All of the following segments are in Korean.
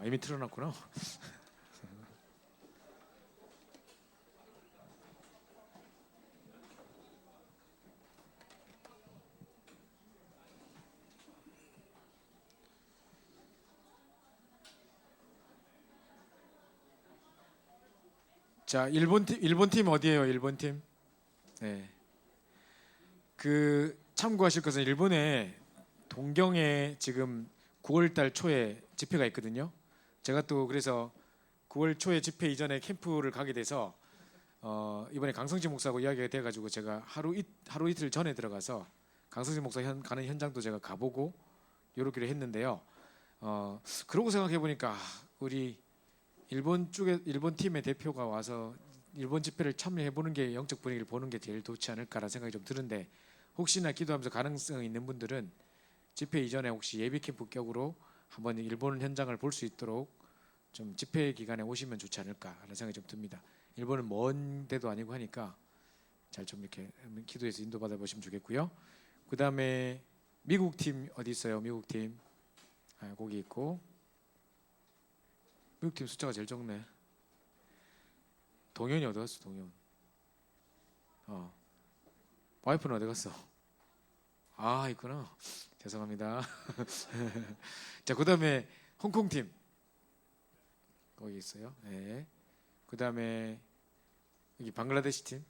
이미 틀어놨구나. 자, 일본 팀 어디예요? 일본 팀. 네. 그 참고하실 것은 일본에 동경에 지금 9월 달 초에 집회가 있거든요. 제가 또 그래서 9월 초에 집회 이전에 캠프를 가게 돼서 이번에 강성진 목사하고 이야기가 돼가지고 제가 하루 이틀 전에 들어가서 강성진 목사 가는 현장도 제가 가보고 요렇게 했는데요. 그러고 생각해 보니까 우리 일본 팀의 대표가 와서 일본 집회를 참여해 보는 게 영적 분위기를 보는 게 제일 좋지 않을까라는 생각이 좀 드는데, 혹시나 기도하면서 가능성 있는 분들은 집회 이전에 혹시 예비 캠프 격으로 한번 일본 현장을 볼 수 있도록 좀 집회 기간에 오시면 좋지 않을까라는 생각이 좀 듭니다. 일본은 먼 데도 아니고 하니까 잘 좀 이렇게 기도해서 인도받아 보시면 좋겠고요. 그 다음에 미국 팀 어디 있어요? 미국 팀 거기 있고, 미국 팀 숫자가 제일 적네. 동현이 어디 갔어? 동현. 와이프는 어디 갔어? 있구나. 죄송합니다. 자, 그 다음에 홍콩 팀 거기 있어요. 네. 그 다음에 여기 방글라데시 팀.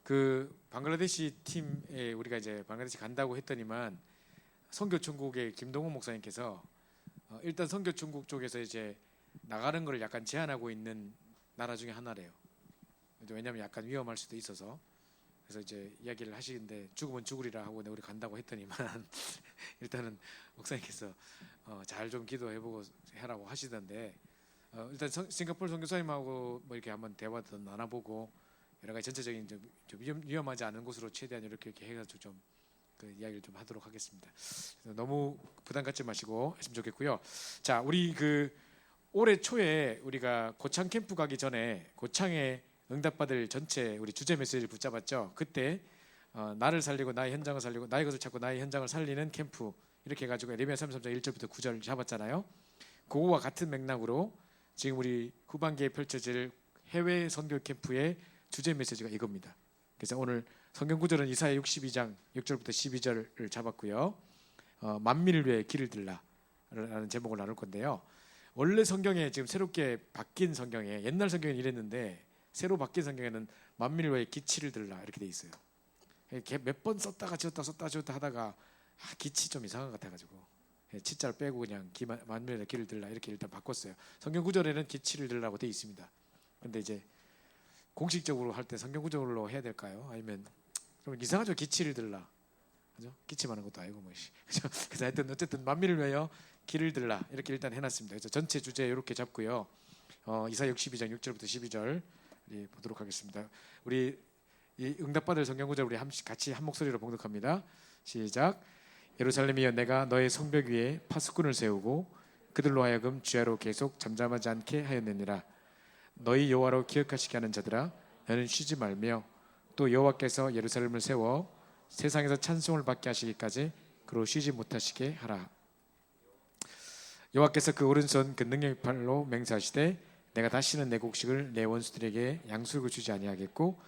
그 방글라데시 팀에 우리가 이제 방글라데시 간다고 했더니만 선교천국의 김동훈 목사님께서 일단 선교천국 쪽에서 이제 나가는 걸 약간 제한하고 있는 나라 중에 하나래요. 왜냐하면 약간 위험할 수도 있어서. 그래서 이제 이야기를 하시는데 죽으면 죽으리라 하고 우리 간다고 했더니만 일단은 목사님께서 잘 좀 기도해보고 해라고 하시던데, 일단 싱가포르 선교사님하고 뭐 이렇게 한번 대화도 나눠보고 여러 가지 전체적인 좀 위험하지 않은 곳으로 최대한 이렇게 해가지고 좀 그 이야기를 좀 하도록 하겠습니다. 너무 부담 갖지 마시고 했으면 좋겠고요. 자, 우리 그 올해 초에 우리가 고창 캠프 가기 전에 고창에 응답받을 전체 우리 주제 메시지를 붙잡았죠. 그때 나를 살리고 나의 현장을 살리고 나의 것을 찾고 나의 현장을 살리는 캠프, 이렇게 해가지고 에레미야 33장 1절부터 9절 잡았잖아요. 그거와 같은 맥락으로 지금 우리 후반기에 펼쳐질 해외 선교 캠프의 주제 메시지가 이겁니다. 그래서 오늘 성경 구절은 이사야 62장 6절부터 12절을 잡았고요. 만민을 위해 길을 들라라는 제목을 나눌 건데요. 원래 성경에 지금 새롭게 바뀐 성경에, 옛날 성경은 이랬는데 새로 바뀐 성경에는 만민을 위해 기치를 들라 이렇게 돼 있어요. 몇 번 썼다가 지웠다 하다가 기치 좀 이상한 것 같아가지고 치자를 빼고 그냥 만민을 위해 길을 들라 이렇게 일단 바꿨어요. 성경 구절에는 기치를 들라고 돼 있습니다. 근데 이제 공식적으로 할 때 성경 구절로 해야 될까요? 아니면 좀 이상하죠? 기치를 들라, 그죠? 기치만한 것도 아니고 뭐지. 그래서 하여튼 어쨌든 만민을 위하여 길을 들라 이렇게 일단 해놨습니다. 그래서 전체 주제 이렇게 잡고요. 이사야 62장 6절부터 12절 보도록 하겠습니다. 우리 이 응답받을 성경 구절 우리 같이 한 목소리로 봉독합니다. 시작. 예루살렘이여, 내가 너의 성벽 위에 파수꾼을 세우고 그들로 하여금 주야로 계속 잠잠하지 않게 하였느니라. 너희 여호와로 기억하시게 하는 자들아, 너는 쉬지 말며 또 여호와께서 예루살렘을 세워 세상에서 찬송을 받게 하시기까지 그로 쉬지 못하시게 하라. 여호와께서 그 오른손 그 능력의 팔로 맹세하시되 내가 다시는 내 곡식을 내 원수들에게 양수를 주지 아니하겠고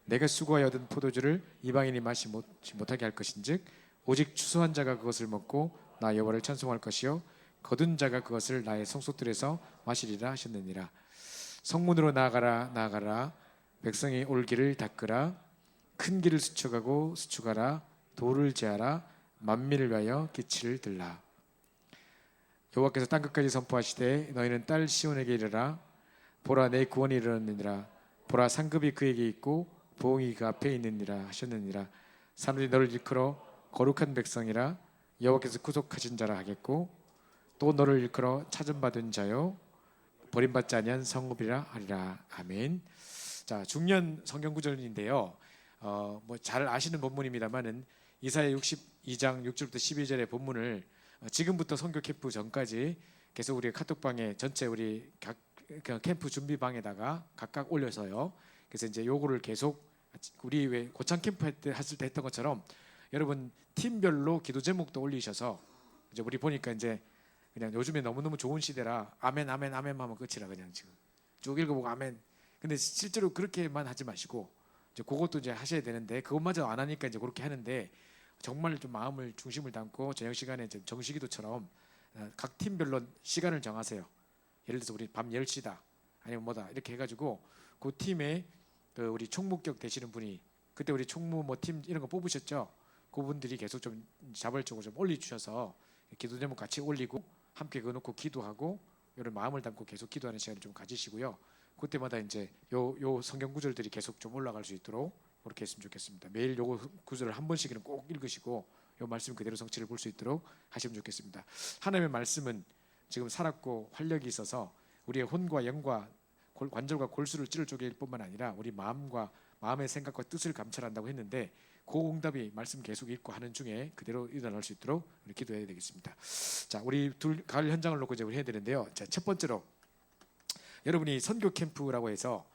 내가 수고하여 얻은 포도주를 이방인이 마시 못하게 할 것인즉 오직 추수한 자가 그것을 먹고 나 여호와를 찬송할 것이요 거둔 자가 그것을 나의 성소들에서 마시리라 하셨느니라. 성문으로 나아가라 백성이 올 길을 닦으라. 큰 길을 수축하라. 돌을 제하라. 만민을 위하여 기치를 들라. 여호와께서 땅끝까지 선포하시되 너희는 딸 시온에게 이르라. 보라, 내 구원이 이르렀느니라. 보라, 상급이 그에게 있고 보응이 그 앞에 있느니라 하셨느니라. 사람들이 너를 일컬어 거룩한 백성이라 여호와께서 구속하신 자라 하겠고 또 너를 일컬어 찾음받은 자요 버림받지 아니한 성읍이라 하리라. 아멘. 자, 중년 성경 구절인데요. 뭐 잘 아시는 본문입니다만은 이사야 62장 6절부터 12절의 본문을 지금부터 선교 캠프 전까지 계속 우리 카톡방에 전체 우리 각 캠프 준비방에다가 각각 올려서요. 그래서 이제 요거를 계속 우리 왜 고창 캠프 했을 때 했던 것처럼 여러분 팀별로 기도 제목도 올리셔서 이제 우리 보니까 이제 그냥 요즘에 너무너무 좋은 시대라 아멘 아멘 아멘 하면 끝이라 그냥 지금 쭉 읽어보고 아멘. 근데 실제로 그렇게만 하지 마시고 이제 그것도 이제 하셔야 되는데 그것마저 안 하니까 이제 그렇게 하는데 정말 좀 마음을 중심을 담고 저녁 시간에 좀 정식기도처럼 각 팀별로 시간을 정하세요. 예를 들어서 우리 밤 10시다 아니면 뭐다 이렇게 해가지고 그 팀에 그 우리 총무격 되시는 분이 그때 우리 총무 뭐 팀 이런 거 뽑으셨죠? 그분들이 계속 좀 자발적으로 좀 올려주셔서 기도 제목 같이 올리고 함께 그어놓고 기도하고 이런 마음을 담고 계속 기도하는 시간을 좀 가지시고요. 그때마다 이제 요 성경 구절들이 계속 좀 올라갈 수 있도록 그렇게 했으면 좋겠습니다. 매일 요 구절을 한 번씩은 꼭 읽으시고 요 말씀 그대로 성취를 볼 수 있도록 하시면 좋겠습니다. 하나님의 말씀은 지금 살았고 활력이 있어서 우리의 혼과 영과 관절과 골수를 찌를 쪽일 뿐만 아니라 우리 마음과 마음의 생각과 뜻을 감찰한다고 했는데 그 응답이 말씀 계속 읽고 하는 중에 그대로 일어날 수 있도록 우리 기도해야 되겠습니다. 자, 우리 둘 가을 현장을 놓고 이제 우리 해야 되는데요. 자, 첫 번째로 여러분이 선교 캠프라고 해서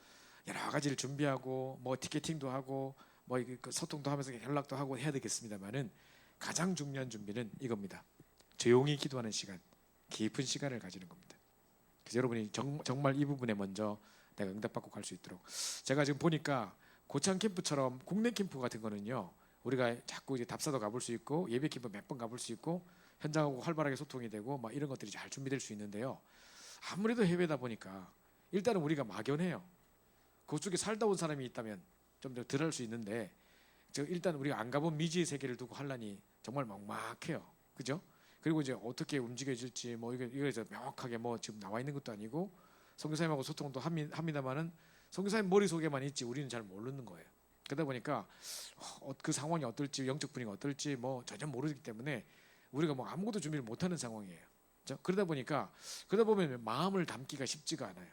여러 가지를 준비하고 뭐 티켓팅도 하고 뭐 소통도 하면서 연락도 하고 해야 되겠습니다만은 가장 중요한 준비는 이겁니다. 조용히 기도하는 시간, 깊은 시간을 가지는 겁니다. 그래서 여러분이 정말 이 부분에 먼저 내가 응답받고 갈 수 있도록 제가 지금 보니까 고창 캠프처럼 국내 캠프 같은 거는요 우리가 자꾸 이제 답사도 가볼 수 있고 예배 캠프 몇 번 가볼 수 있고 현장하고 활발하게 소통이 되고 막 이런 것들이 잘 준비될 수 있는데요. 아무래도 해외다 보니까 일단은 우리가 막연해요. 그쪽에 살다 온 사람이 있다면 좀 더 덜 할 수 있는데 일단 우리가 안 가본 미지의 세계를 두고 하려니 정말 막막해요. 그죠? 그리고 이제 어떻게 움직여질지 뭐 이거 명확하게 뭐 지금 나와 있는 것도 아니고 선교사님하고 소통도 합니다만은 선교사님 머릿속에만 있지 우리는 잘 모르는 거예요. 그러다 보니까 그 상황이 어떨지 영적 분위기가 어떨지 뭐 전혀 모르기 때문에 우리가 뭐 아무것도 준비를 못하는 상황이에요. 그렇죠? 그러다 보면 마음을 담기가 쉽지가 않아요.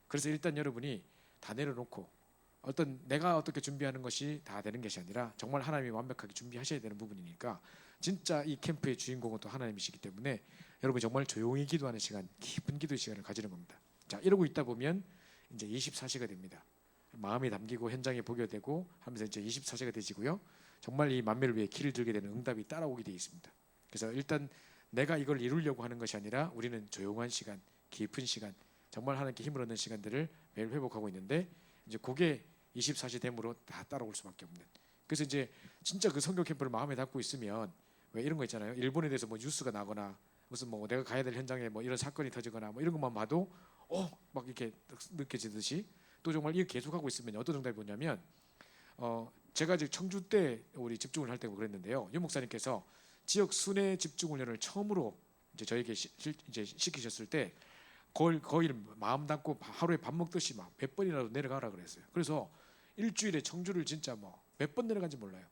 그래서 일단 여러분이 다 내려놓고 내가 어떻게 준비하는 것이 다 되는 것이 아니라 정말 하나님이 완벽하게 준비하셔야 되는 부분이니까 진짜 이 캠프의 주인공은 또 하나님이시기 때문에 여러분이 정말 조용히 기도하는 시간, 깊은 기도의 시간을 가지는 겁니다. 자, 이러고 있다 보면 이제 24시가 됩니다. 마음이 담기고 현장에 보게 되고 하면서 이제 24시가 되지고요. 정말 이 만매를 위해 길을 들게 되는 응답이 따라오게 되어 있습니다. 그래서 일단 내가 이걸 이루려고 하는 것이 아니라 우리는 조용한 시간, 깊은 시간, 정말 하나님께 힘을 얻는 시간들을 매일 회복하고 있는데 이제 그게 24시 됨으로 다 따라올 수밖에 없는. 그래서 이제 진짜 그 선교 캠프를 마음에 담고 있으면 왜 이런 거 있잖아요. 일본에 대해서 뭐 뉴스가 나거나 무슨 뭐 내가 가야 될 현장에 뭐 이런 사건이 터지거나 뭐 이런 것만 봐도 막 이렇게 느껴지듯이 또 정말 이게 계속하고 있으면 어떤 정답이 뭐냐면 제가 이제 청주 때 우리 집중을 할 때고 그랬는데요. 유 목사님께서 지역 순회 집중 훈련을 처음으로 이제 저에게 이제 시키셨을 때 거의 마음 담고 하루에 밥 먹듯이 막 몇 번이라도 내려가라 그랬어요. 그래서 일주일에 청주를 진짜 뭐 몇 번 내려간지 몰라요.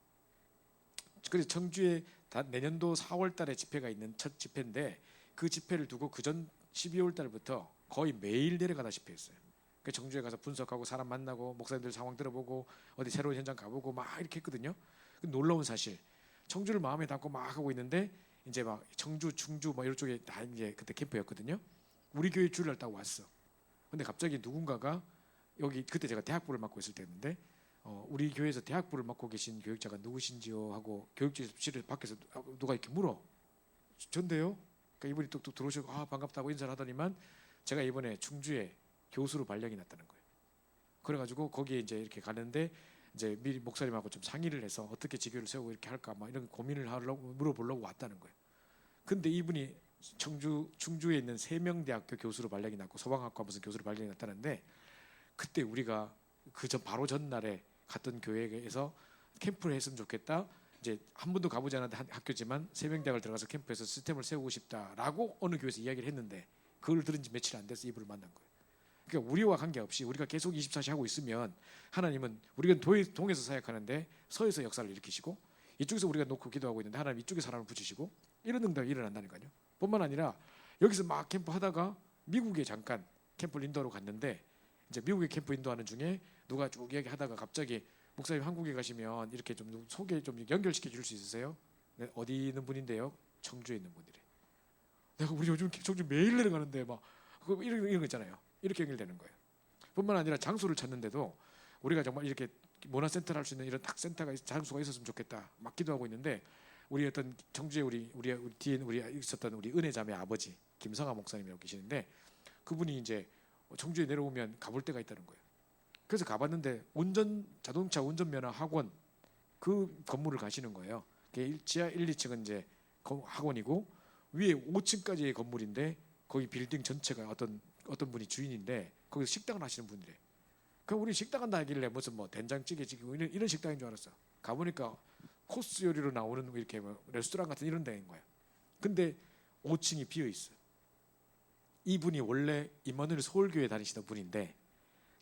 그래서 청주에 내년도 4월 달에 집회가 있는 첫 집회인데 그 집회를 두고 그전 12월 달부터 거의 매일 내려가다시피 했어요. 그 청주에 가서 분석하고 사람 만나고 목사님들 상황 들어보고 어디 새로운 현장 가보고 막 이렇게 했거든요. 놀라운 사실 청주를 마음에 담고 막 하고 있는데 이제 막 청주, 충주 뭐 이런 쪽에 다 이제 그때 캠프였거든요. 우리 교회 주일날 딱 왔어. 근데 갑자기 누군가가 여기 그때 제가 대학부를 맡고 있을 때였는데 우리 교회에서 대학부를 맡고 계신 교육자가 누구신지요 하고 교육실 밖에서 누가 이렇게 물어. 전데요? 그러니까 이분이 뚝뚝 들어오시고 반갑다고 인사를 하더니만 제가 이번에 충주에 교수로 발령이 났다는 거예요. 그래가지고 거기에 이제 이렇게 가는데 이제 미리 목사님하고 좀 상의를 해서 어떻게 지교를 세우고 이렇게 할까 막 이런 고민을 하려고 물어보려고 왔다는 거예요. 근데 이분이 충주에 있는 세명대학교 교수로 발령이 났고 소방학과 무슨 교수로 발령이 났다는데 그때 우리가 바로 전날에 갔던 교회에서 캠프를 했으면 좋겠다. 이제 한 번도 가보지 않은 학교지만 세명대학을 들어가서 캠프에서 시스템을 세우고 싶다라고 어느 교회에서 이야기를 했는데 그걸 들은 지 며칠 안 돼서 이분을 만난 거예요. 그러니까 우리와 관계없이 우리가 계속 24시 하고 있으면 하나님은 우리가 동에서 사역하는데 서에서 역사를 일으키시고 이쪽에서 우리가 놓고 기도하고 있는데 하나님 이쪽에 사람을 붙이시고 이런 응답이 일어난다니까요. 뿐만 아니라 여기서 막 캠프 하다가 미국에 잠깐 캠프를 인도하러 갔는데 이제 미국에 캠프 인도하는 중에 누가 쭉 얘기하다가 갑자기 목사님 한국에 가시면 이렇게 좀 소개 좀 연결시켜 줄 수 있으세요? 네, 어디 있는 분인데요? 청주에 있는 분이래. 내가 우리 요즘 청주 매일 내려가는데 막 이런 거 있잖아요. 이렇게 연결되는 거예요. 뿐만 아니라 장소를 찾는데도 우리가 정말 이렇게 문화센터를 할 수 있는 이런 딱 센터가 장소가 있었으면 좋겠다 막 기도하고 있는데 우리 어떤 청주에 우리 뒤에 우리 있었던 우리 은혜자매 아버지 김성아 목사님이라고 계시는데 그분이 이제 청주에 내려오면 가볼 데가 있다는 거예요. 그래서 가봤는데 자동차 운전면허 학원 그 건물을 가시는 거예요. 지하 1, 2층은 이제 학원이고 위에 5층까지의 건물인데 거기 빌딩 전체가 어떤 분이 주인인데 거기서 식당을 하시는 분이래. 그럼 우리 식당 한다 하길래 무슨 뭐 된장찌개 지금 이런 식당인 줄 알았어. 가보니까 코스 요리로 나오는 이렇게 뭐 레스토랑 같은 이런 데인 거야. 근데 5층이 비어 있어. 이분이 원래 임마누엘 서울교회 다니시던 분인데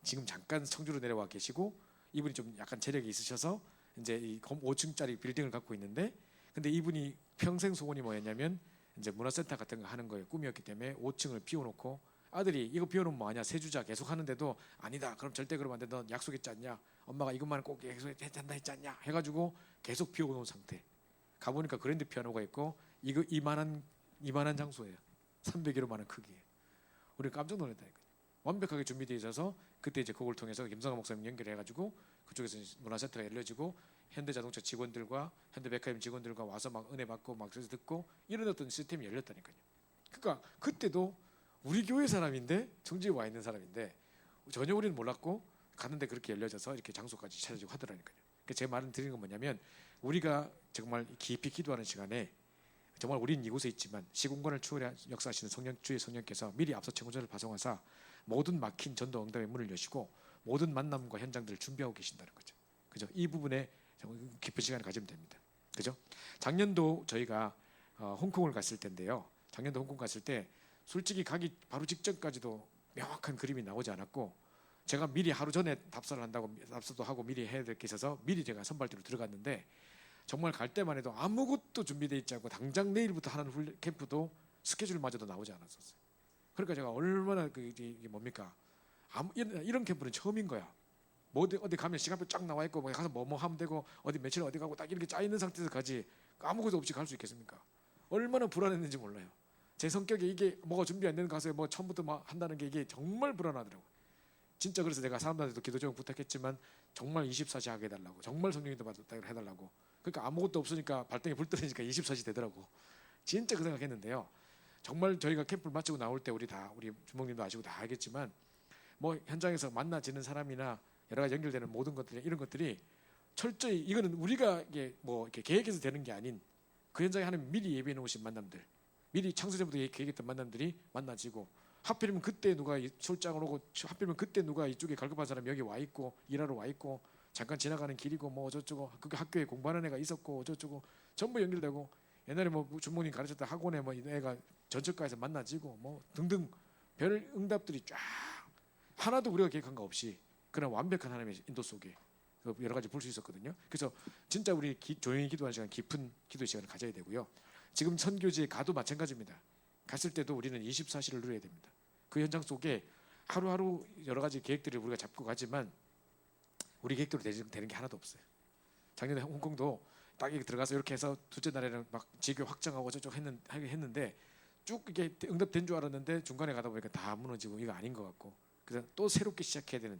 지금 잠깐 청주로 내려와 계시고 이분이 좀 약간 재력이 있으셔서 이제 이 5층짜리 빌딩을 갖고 있는데 근데 이분이 평생 소원이 뭐였냐면 이제 문화센터 같은 거 하는 거에 꿈이었기 때문에 5층을 비워놓고 아들이 이거 비워놓으면 뭐하냐 세주자 계속 하는데도 아니다 그럼 절대 그러면 안 돼 너 약속했지 않냐 엄마가 이것만 꼭 약속한다 했지 않냐 해가지고 계속 비워놓은 상태. 가보니까 그랜드 피아노가 있고 이거 이만한 장소예요. 301호만한 크기에. 우리 깜짝 놀랐다니까요. 완벽하게 준비되어 있어서 그때 이제 그걸 통해서 김성환 목사님 연결해가지고 그쪽에서 문화센터가 열려지고 현대자동차 직원들과 현대백화점 직원들과 와서 막 은혜 받고 막 그래서 듣고 이런 어떤 시스템이 열렸다니까요. 그러니까 그때도 우리 교회 사람인데 청주에 와 있는 사람인데 전혀 우리는 몰랐고 갔는데 그렇게 열려져서 이렇게 장소까지 찾아지고 하더라니까요. 그러니까 제 말을 드리는 건 뭐냐면 우리가 정말 깊이 기도하는 시간에 정말 우리는 이곳에 있지만 시공간을 추월해 역사하시는 주의 성령께서 미리 앞서 청전을 파송하사 모든 막힌 전도 응답의 문을 여시고 모든 만남과 현장들을 준비하고 계신다는 거죠. 그죠? 이 부분에 정말 깊은 시간을 가지면 됩니다. 그죠? 작년도 저희가 홍콩을 갔을 텐데요. 작년도 홍콩 갔을 때 솔직히 가기 바로 직전까지도 명확한 그림이 나오지 않았고 제가 미리 하루 전에 답사도 하고 미리 해야 될 게 있어서 미리 제가 선발대로 들어갔는데 정말 갈 때만 해도 아무것도 준비되어 있지 않고 당장 내일부터 하는 캠프도 스케줄마저도 나오지 않았었어요. 그러니까 제가 얼마나 이게 뭡니까? 이런 캠프는 처음인 거야. 뭐 어디 가면 시간표 쫙 나와 있고 가서 뭐 하면 되고 어디 며칠 어디 가고 딱 이렇게 짜 있는 상태에서 가지 아무것도 없이 갈 수 있겠습니까? 얼마나 불안했는지 몰라요. 제 성격에 이게 뭐가 준비 안 되는 가서 뭐 처음부터 막 한다는 게 이게 정말 불안하더라고요. 진짜 그래서 내가 사람들한테도 기도 좀 부탁했지만 정말 24시 하게 해달라고 정말 성령님도 받았다 해달라고. 그러니까 아무것도 없으니까 발등에 불 떨어지니까 24시 되더라고. 진짜 그 생각했는데요. 정말 저희가 캠프를 마치고 나올 때 우리 주목님도 아시고 다 알겠지만 뭐 현장에서 만나지는 사람이나 여러 가지 연결되는 모든 것들이 이런 것들이 철저히 이거는 우리가 이게 뭐 이렇게 계획해서 되는 게 아닌 그 현장에 하는 미리 예비해 놓으신 만남들, 미리 창세전부터 계획했던 만남들이 만나지고 하필이면 그때 누가 출장을 오고 하필이면 그때 누가 이쪽에 갈급한 사람이 여기 와 있고 일하러 와 있고 잠깐 지나가는 길이고 뭐 어쩌고 그 학교에 공부하는 애가 있었고 어쩌고 전부 연결되고 옛날에 뭐 주모님 가르쳤던 학원에 뭐 애가 전철가에서 만나지고 뭐 등등 별 응답들이 쫙 하나도 우리가 계획한 거 없이 그런 완벽한 하나님의 인도 속에 여러 가지 볼 수 있었거든요. 그래서 진짜 우리 조용히 기도하는 시간 깊은 기도 시간을 가져야 되고요. 지금 선교지에 가도 마찬가지입니다. 갔을 때도 우리는 24시를 누려야 됩니다. 그 현장 속에 하루하루 여러 가지 계획들을 우리가 잡고 가지만 우리 계획대로 되는 게 하나도 없어요. 작년에 홍콩도 딱 이렇게 들어가서 이렇게 해서 둘째 날에는 막 지교 확정하고 저쪽 했는데 쭉 이게 응답된 줄 알았는데 중간에 가다 보니까 다 무너지고 이거 아닌 것 같고 그래서 또 새롭게 시작해야 되는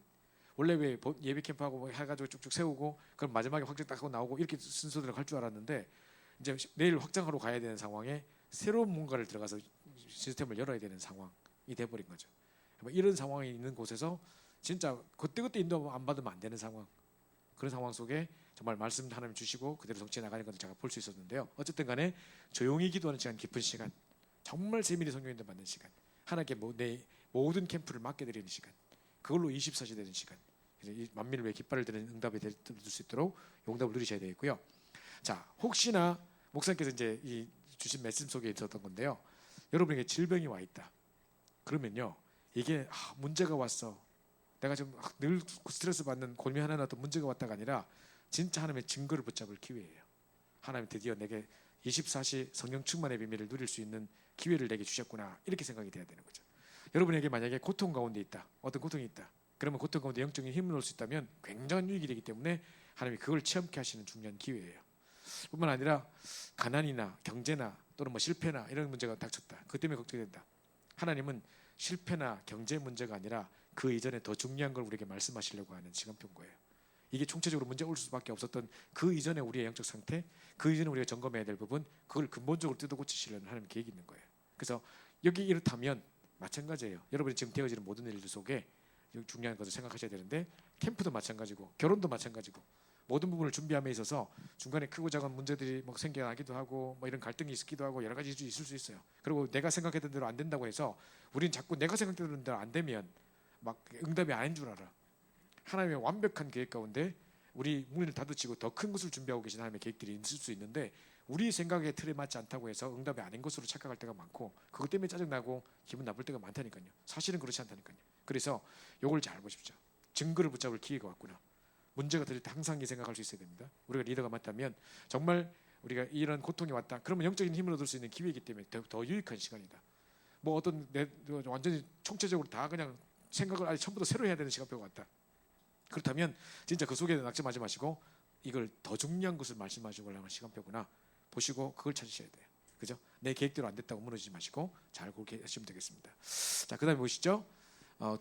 원래 왜 예비 캠프하고 뭐 해가지고 쭉쭉 세우고 그럼 마지막에 확정 딱 하고 나오고 이렇게 순서대로 갈 줄 알았는데 이제 내일 확장하러 가야 되는 상황에 새로운 뭔가를 들어가서 시스템을 열어야 되는 상황이 돼버린 거죠. 이런 상황이 있는 곳에서 진짜 그때그때 인도 안 받으면 안 되는 상황 그런 상황 속에 정말 말씀 하나님 주시고 그대로 정치해 나가는 것을 제가 볼 수 있었는데요. 어쨌든 간에 조용히 기도하는 시간 깊은 시간 정말 세밀히 성경인도 받는 시간 하나님께 내 모든 캠프를 맡겨드리는 시간 그걸로 24시 되는 시간 그래서 이 만민을 위해 깃발을 드는 응답이 될 수 있도록 용답을 누리셔야 되겠고요. 자 혹시나 목사님께서 이제 이 주신 말씀 속에 있었던 건데요. 여러분에게 질병이 와 있다. 그러면요 이게 문제가 왔어. 내가 지금 늘 스트레스 받는 고민 하나 어떤 문제가 왔다가 아니라 진짜 하나님의 증거를 붙잡을 기회예요. 하나님 드디어 내게 24시 성령 충만의 비밀을 누릴 수 있는 기회를 내게 주셨구나 이렇게 생각이 돼야 되는 거죠. 여러분에게 만약에 고통 가운데 있다. 어떤 고통이 있다. 그러면 고통 가운데 영적인 힘을 얻을 수 있다면 굉장한 유익이 되기 때문에 하나님이 그걸 체험케 하시는 중요한 기회예요. 뿐만 아니라 가난이나 경제나 또는 뭐 실패나 이런 문제가 닥쳤다. 그것 때문에 걱정이 된다. 하나님은 실패나 경제 문제가 아니라 그 이전에 더 중요한 걸 우리에게 말씀하시려고 하는 시간표인 거예요. 이게 총체적으로 문제가 올 수밖에 없었던 그 이전에 우리의 영적 상태, 그 이전에 우리가 점검해야 될 부분, 그걸 근본적으로 뜯어 고치시려는 하나님 계획이 있는 거예요. 그래서 여기 이렇다면 마찬가지예요. 여러분이 지금 되어지는 모든 일들 속에 중요한 것을 생각하셔야 되는데, 캠프도 마찬가지고 결혼도 마찬가지고 모든 부분을 준비함에 있어서 중간에 크고 작은 문제들이 뭐 생겨나기도 하고 뭐 이런 갈등이 있기도 하고 여러 가지 있을 수 있어요. 그리고 내가 생각했던 대로 안 된다고 해서 우리는 자꾸 내가 생각했던 대로 안 되면 막 응답이 아닌 줄 알아. 하나님의 완벽한 계획 가운데 우리 문을 닫아치고 더 큰 것을 준비하고 계신 하나님의 계획들이 있을 수 있는데, 우리 생각의 틀에 맞지 않다고 해서 응답이 아닌 것으로 착각할 때가 많고, 그것 때문에 짜증나고 기분 나쁠 때가 많다니까요. 사실은 그렇지 않다니까요. 그래서 요걸 잘 보십시오. 증거를 붙잡을 기회가 왔구나. 문제가 들릴 때 항상 이 생각할 수 있어야 됩니다. 우리가 리더가 맞다면 정말 우리가 이런 고통이 왔다, 그러면 영적인 힘을 얻을 수 있는 기회이기 때문에 더 유익한 시간이다. 뭐 어떤 완전히 총체적으로 다 그냥 생각을 아예 처음부터 새로 해야 되는 시간표가 왔다. 그렇다면 진짜 그 속에 낙점하지 마시고 이걸 더 중요한 것을 말씀하시고 하는 시간표구나 보시고 그걸 찾으셔야 돼요. 그죠? 내 계획대로 안 됐다고 무너지지 마시고 잘 그렇게 하시면 되겠습니다. 자, 그다음에 보시죠.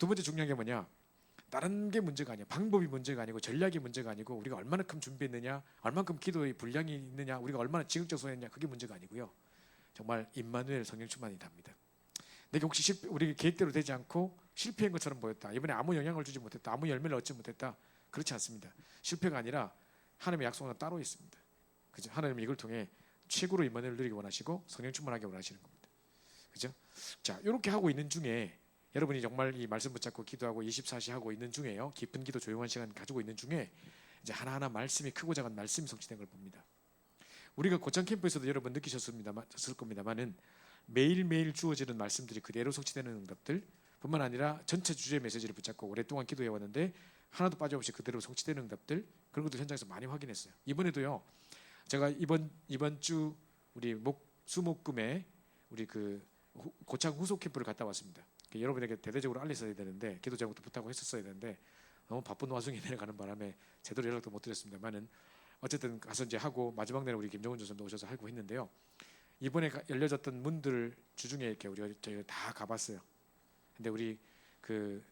두 번째 중요한 게 뭐냐? 다른 게 문제가 아니야. 방법이 문제가 아니고 전략이 문제가 아니고 우리가 얼마만큼 준비했느냐, 얼마만큼 기도의 분량이 있느냐, 우리가 얼마나 지극적 소했느냐, 그게 문제가 아니고요. 정말 임마누엘 성령 충만이 답니다. 내가 혹시 우리 계획대로 되지 않고 실패한 것처럼 보였다, 이번에 아무 영향을 주지 못했다, 아무 열매를 얻지 못했다, 그렇지 않습니다. 실패가 아니라 하나님의 약속은 따로 있습니다. 그죠? 하나님은 이걸 통해 최고로 임마누엘을 누리기 원하시고 성령 충만하게 원하시는 겁니다. 그죠? 자, 이렇게 하고 있는 중에 여러분이 정말 이 말씀 붙잡고 기도하고 24시 하고 있는 중에요, 깊은 기도 조용한 시간 가지고 있는 중에 이제 하나하나 말씀이 크고 작은 말씀이 성취된 걸 봅니다. 우리가 고창 캠프에서도 여러분 느끼셨을 겁니다만은 매일매일 주어지는 말씀들이 그대로 성취되는 응답들 뿐만 아니라 전체 주제 메시지를 붙잡고 오랫동안 기도해 왔는데 하나도 빠짐없이 그대로 성취되는 응답들, 그런 것도 현장에서 많이 확인했어요. 이번에도요, 제가 이번 주 우리 수목금에 우리 그 고창 후속 캠프를 갔다 왔습니다. 여러분에게 대대적으로 알렸어야 되는데, 기도 제목도 부탁하고 했었어야 되는데 너무 바쁜 와중에 내려가는 바람에 제대로 연락도 못 드렸습니다만은 어쨌든 가서 이제 하고 마지막 날에 우리 김정은 전사님도 오셔서 하고 했는데요. 이번에 열려졌던 문들 주중에 이렇게 저희가 다 가봤어요. 근데 우리 그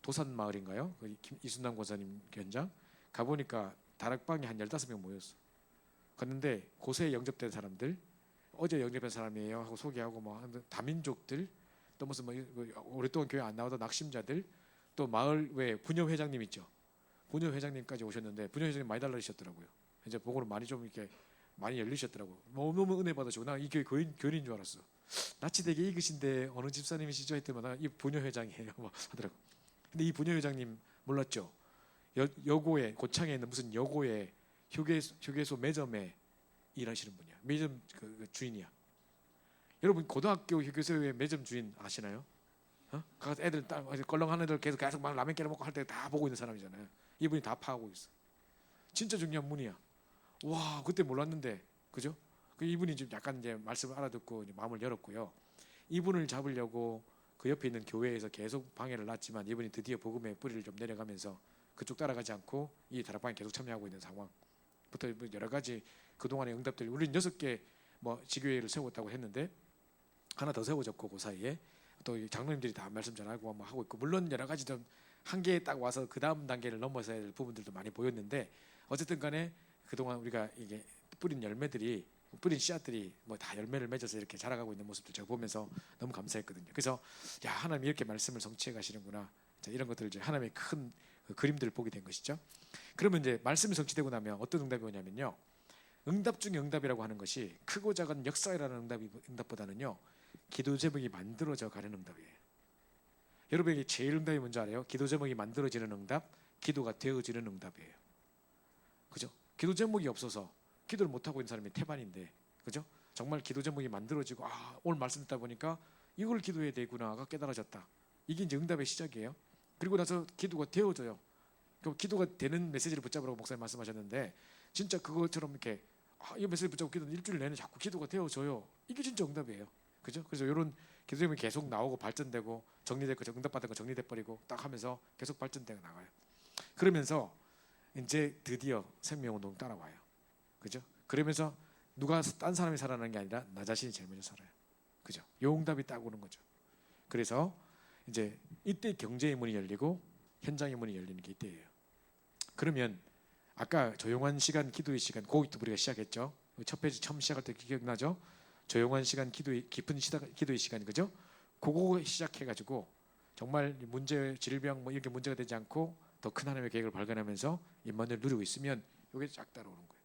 도산 마을인가요? 이순남 권사님 현장 가보니까 다락방에 한 15명 모였어. 갔는데 고세에 영접된 사람들, 어제 영접한 사람이에요 하고 소개하고 뭐 다민족들, 또 무슨 뭐 오랫동안 교회 안 나오던 낙심자들, 또 마을 외 부녀 회장님 있죠. 부녀 회장님까지 오셨는데 부녀 회장님 많이 달라지셨더라고요. 이제 보고는 많이 좀 이렇게 많이 열리셨더라고. 너무 은혜 받으시고 나 이 교회 교인인 줄 알았어. 낯이 되게 익으신데 어느 집사님이시죠 했더니 이 부녀 회장이에요 뭐 하더라고. 근데 이 부녀 회장님 몰랐죠? 여고에, 고창에 있는 무슨 여고에 휴게소 매점에 일하시는 분이야. 매점 그 주인이야. 여러분 고등학교 휴게소의 매점 주인 아시나요? 가서 애들 껄렁한 애들 계속 막 라면 끓여 먹고 할 때 다 보고 있는 사람이잖아요. 이분이 다 파하고 있어. 진짜 중요한 분이야. 와, 그때 몰랐는데, 그죠? 이분이 좀 약간 이제 말씀을 알아듣고 이제 마음을 열었고요. 이분을 잡으려고 그 옆에 있는 교회에서 계속 방해를 놨지만 이분이 드디어 복음의 뿌리를 좀 내려가면서 그쪽 따라가지 않고 이 다락방에 계속 참여하고 있는 상황부터 여러 가지 그동안의 응답들, 우리는 6개 뭐 지교회를 세웠다고 했는데 하나 더 세워졌고 그 사이에 또 장로님들이 다 말씀 전하고 뭐 하고 있고, 물론 여러 가지 좀 한계에 딱 와서 그 다음 단계를 넘어서야 될 부분들도 많이 보였는데, 어쨌든 간에 그동안 우리가 이게 뿌린 열매들이, 뿌린 씨앗들이 뭐 다 열매를 맺어서 이렇게 자라가고 있는 모습들 제가 보면서 너무 감사했거든요. 그래서 야, 하나님 이렇게 말씀을 성취해 가시는구나. 자, 이런 것들을 이제 하나님의 큰 그 그림들을 보게 된 것이죠. 그러면 이제 말씀이 성취되고 나면 어떤 응답이 오냐면요, 응답 중에 응답이라고 하는 것이 크고 작은 역사라는 응답보다는요, 기도 제목이 만들어져 가는 응답이에요. 여러분에게 제일 응답이 뭔지 알아요? 기도 제목이 만들어지는 응답, 기도가 되어지는 응답이에요. 그죠? 기도 제목이 없어서 기도를 못하고 있는 사람이 태반인데, 그죠? 정말 기도 제목이 만들어지고, 오늘 말씀 듣다 보니까 이걸 기도해야 되구나가 깨달아졌다. 이게 이제 응답의 시작이에요. 그리고 나서 기도가 되어져요. 그 기도가 되는 메시지를 붙잡으라고 목사님 말씀하셨는데, 진짜 그것처럼 이렇게 이 메시지 붙잡고 기도는 일주일 내내 자꾸 기도가 되어져요. 이게 진짜 응답이에요. 그죠? 그래서 이런 기도 제목이 계속 나오고 발전되고 정리되고 응답받은 거 정리돼 버리고 딱 하면서 계속 발전되어 나가요. 그러면서 이제 드디어 생명운동 따라와요. 그죠? 그러면서 누가 딴 사람이 살아나는 게 아니라 나 자신이 제일 먼저 살아요. 그죠? 요 응답이 딱 오는 거죠. 그래서 이제 이때 경제의 문이 열리고 현장의 문이 열리는 게 이때예요. 그러면 아까 조용한 시간, 기도의 시간, 그것도 우리가 시작했죠. 첫 페이지 처음 시작할 때 기억나죠? 조용한 시간, 기도의 깊은 기도의 시간, 그죠? 그거 시작해가지고 정말 문제, 질병 뭐 이렇게 문제가 되지 않고 더 큰 하나님의 계획을 발견하면서 임만을 누리고 있으면 이게 쫙 따라오는 거예요.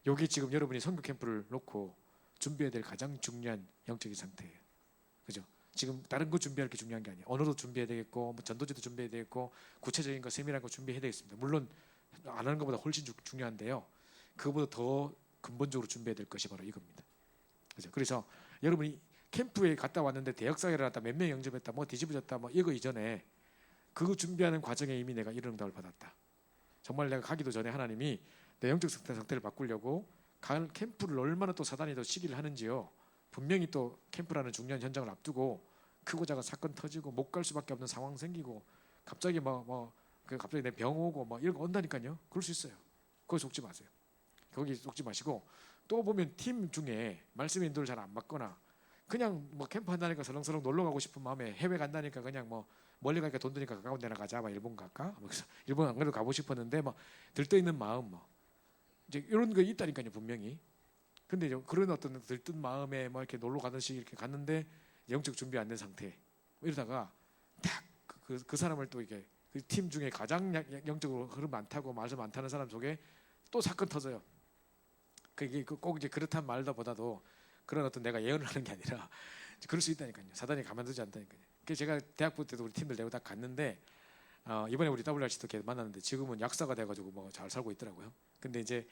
여기 지금 여러분이 선교 캠프를 놓고 준비해야 될 가장 중요한 영적인 상태예요. 그죠? 지금 다른 거 준비할 게 중요한 게 아니에요. 언어도 준비해야 되겠고, 뭐 전도지도 준비해야 되겠고, 구체적인 거, 세밀한 거 준비해야 되겠습니다. 물론 안 하는 것보다 훨씬 중요한데요. 그거보다 더 근본적으로 준비해야 될 것이 바로 이겁니다. 그죠? 그래서 여러분이 캠프에 갔다 왔는데 대역사회를 했다, 몇 명 영접했다, 뭐 뒤집어졌다, 뭐 이거 이전에 그거 준비하는 과정에 이미 내가 이런 응답을 받았다. 정말 내가 가기도 전에 하나님이 내 영적 상태를 바꾸려고 캠프를 얼마나 또 사단이 더 시기를 하는지요. 분명히 또 캠프라는 중요한 현장을 앞두고 크고 작은 사건 터지고 못 갈 수밖에 없는 상황 생기고 갑자기 갑자기 내 병 오고 뭐 이런 거 온다니까요. 그럴 수 있어요. 거기 속지 마세요. 거기 속지 마시고 또 보면 팀 중에 말씀의 인도를 잘 안 받거나 그냥 뭐 캠프 한다니까 설렁설렁 놀러 가고 싶은 마음에 해외 간다니까 그냥 뭐 멀리 가니까 돈 드니까 가까운 데나 가자, 막 일본 갈까? 그래서 일본 안 그래도 가고 싶었는데 막 들떠 있는 마음 뭐 이제 이런 거 있다니까요, 분명히. 근데 이제 그런 어떤 들뜬 마음에 뭐 이렇게 놀러 가듯이 이렇게 갔는데 영적 준비 안 된 상태. 이러다가 딱 그 사람을 또 이게 그 팀 중에 가장 영적으로 흐름 많다고 말씀 많다는 사람 속에 또 사건 터져요. 그게 꼭 이제 그렇단 말보다도 그런 어떤 내가 예언을 하는 게 아니라 그럴 수 있다니까요. 사단이 가만두지 않다니까요. 그래서 제가 대학부 때도 우리 팀들 내고 다 갔는데 이번에 우리 WRC도 걔 만났는데 지금은 약사가 돼가지고 뭐 잘 살고 있더라고요. 근데 이제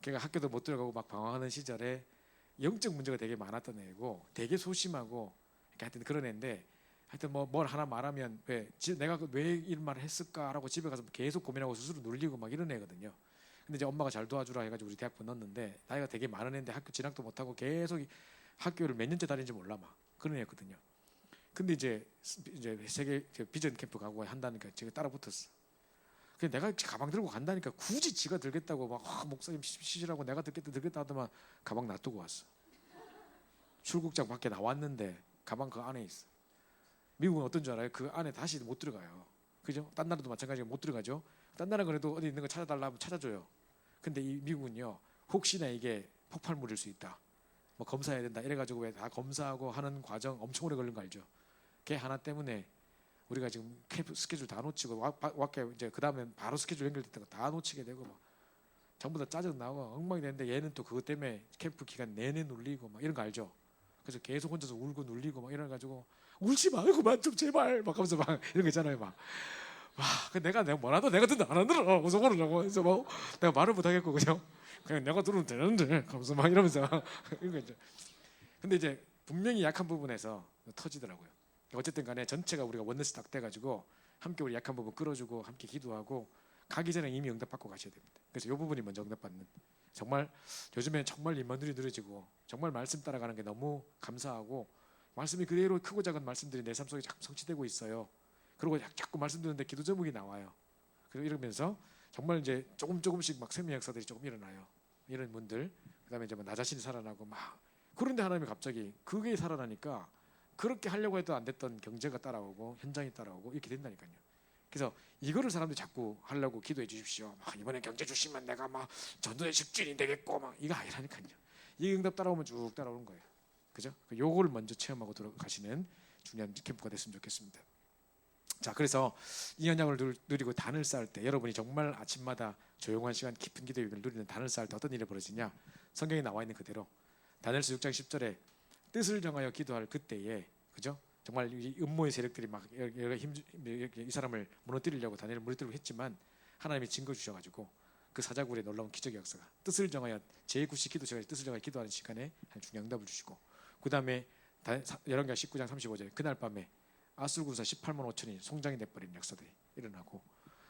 걔가 학교도 못 들어가고 막 방황하는 시절에 영적 문제가 되게 많았던 애고 되게 소심하고 하여튼 그런 애인데 하여튼 뭐 뭘 하나 말하면 내가 왜 이런 말을 했을까라고 집에 가서 계속 고민하고 스스로 눌리고 막 이런 애거든요. 근데 이제 엄마가 잘 도와주라 해가지고 우리 대학부 넣었는데 나이가 되게 많은 애인데 학교 진학도 못하고 계속 학교를 몇 년째 다니는지 몰라 막 그런 애였거든요. 근데 이제 세계 비전 캠프 가고 한다니까 제가 따라 붙었어. 그래서 내가 가방 들고 간다니까 굳이 지가 들겠다고 막 목사님 시시라고 내가 들겠다 하더만 가방 놔두고 왔어. 출국장 밖에 나왔는데 가방 그 안에 있어. 미국은 어떤 줄 알아요? 그 안에 다시 못 들어가요. 그죠? 딴 나라도 마찬가지로 못 들어가죠. 딴 나라는 그래도 어디 있는 거 찾아달라 하면 찾아줘요. 근데 이 미국은요, 혹시나 이게 폭발물일 수 있다, 뭐 검사해야 된다 이래가지고 왜 다 검사하고 하는 과정 엄청 오래 걸린 거 알죠? 걔 하나 때문에 우리가 지금 캠프 스케줄 다 놓치고 왔게 이제 그 다음에 바로 스케줄 연결됐다가 다 놓치게 되고 막 전부 다 짜증 나고 엉망이 되는데 얘는 또 그것 때문에 캠프 기간 내내 눌리고 막 이런 거 알죠? 그래서 계속 혼자서 울고 눌리고 막 이래가지고 울지 말고만 좀 제발 막 하면서 막 이런 거 있잖아요. 막 내가 뭐라도 내가 듣는다 안 들어 무슨 모르냐고 해서 막 내가 말을 못 하겠고 그냥 내가 들으면 되는데 하면서 막 이러면서 이런 거 있죠. 근데 이제 분명히 약한 부분에서 터지더라고요. 어쨌든 간에 전체가 우리가 원네스 딱 돼가지고 함께 우리 약한 부분 끌어주고 함께 기도하고 가기 전에 이미 응답받고 가셔야 됩니다. 그래서 이 부분이 먼저 응답받는, 정말 요즘에 정말 임마누리 느려지고 정말 말씀 따라가는 게 너무 감사하고 말씀이 그대로 크고 작은 말씀들이 내 삶 속에 자꾸 성취되고 있어요. 그리고 자꾸 말씀 듣는데 기도 제목이 나와요. 그리고 이러면서 정말 이제 조금씩 막 생명 역사들이 조금 일어나요. 이런 분들, 그다음에 이제 나 자신이 살아나고 막 그런데 하나님이 갑자기 그게 살아나니까 그렇게 하려고 해도 안 됐던 경제가 따라오고 현장이 따라오고 이렇게 된다니까요. 그래서 이거를 사람들이 자꾸 하려고 기도해 주십시오. 막 이번에 경제 주시면 내가 막 전도의 10주인이 되겠고 막 이거 아니라니까요. 이 응답 따라오면 쭉 따라오는 거예요. 그죠? 요걸 먼저 체험하고 들어가시는 중요한 캠프가 됐으면 좋겠습니다. 자, 그래서 이 현장을 누리고 단을 쌓을 때 여러분이 정말 아침마다 조용한 시간 깊은 기도를 누리는 단을 쌓을 때 어떤 일이 벌어지냐? 성경에 나와 있는 그대로 다니엘서 6장 10절에 뜻을 정하여 기도할 그때에, 그죠? 정말 이 음모의 세력들이 막 이 사람을 무너뜨리려고 다니엘을 무너뜨리려고 했지만 하나님이 증거 주셔가지고 그 사자굴에 놀라운 기적의 역사가, 뜻을 정하여 제9시 기도 시간에 뜻을 정하여 기도하는 시간에 중요한 응답을 주시고, 그 다음에 열왕기하 19장 35절에 그날 밤에 아술 군사 18만 5천이 송장이 돼버린 역사들이 일어나고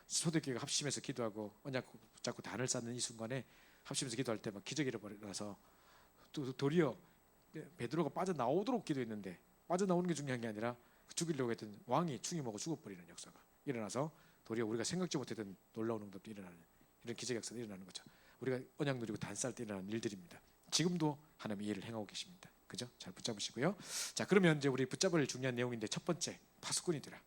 초대교회가 합심해서 기도하고 언약 붙잡고 단을 쌓는 이 순간에 합심해서 기도할 때 막 기적이 일어나서 또 도리어 베드로가 빠져나오도록 기도했는데 빠져나오는 게 중요한 게 아니라 죽이려고 했던 왕이 충이 먹어 죽어버리는 역사가 일어나서 도리어 우리가 생각지 못했던 놀라운 응답도 일어나는 이런 기적의 역사가 일어나는 거죠. 우리가 언약 누리고 단 쌓을 때 일어나는 일들입니다. 지금도 하나님이 이 일을 행하고 계십니다. 그죠? 잘 붙잡으시고요. 자, 그러면 이제 우리 붙잡을 중요한 내용인데 첫 번째, 파수꾼이 되라.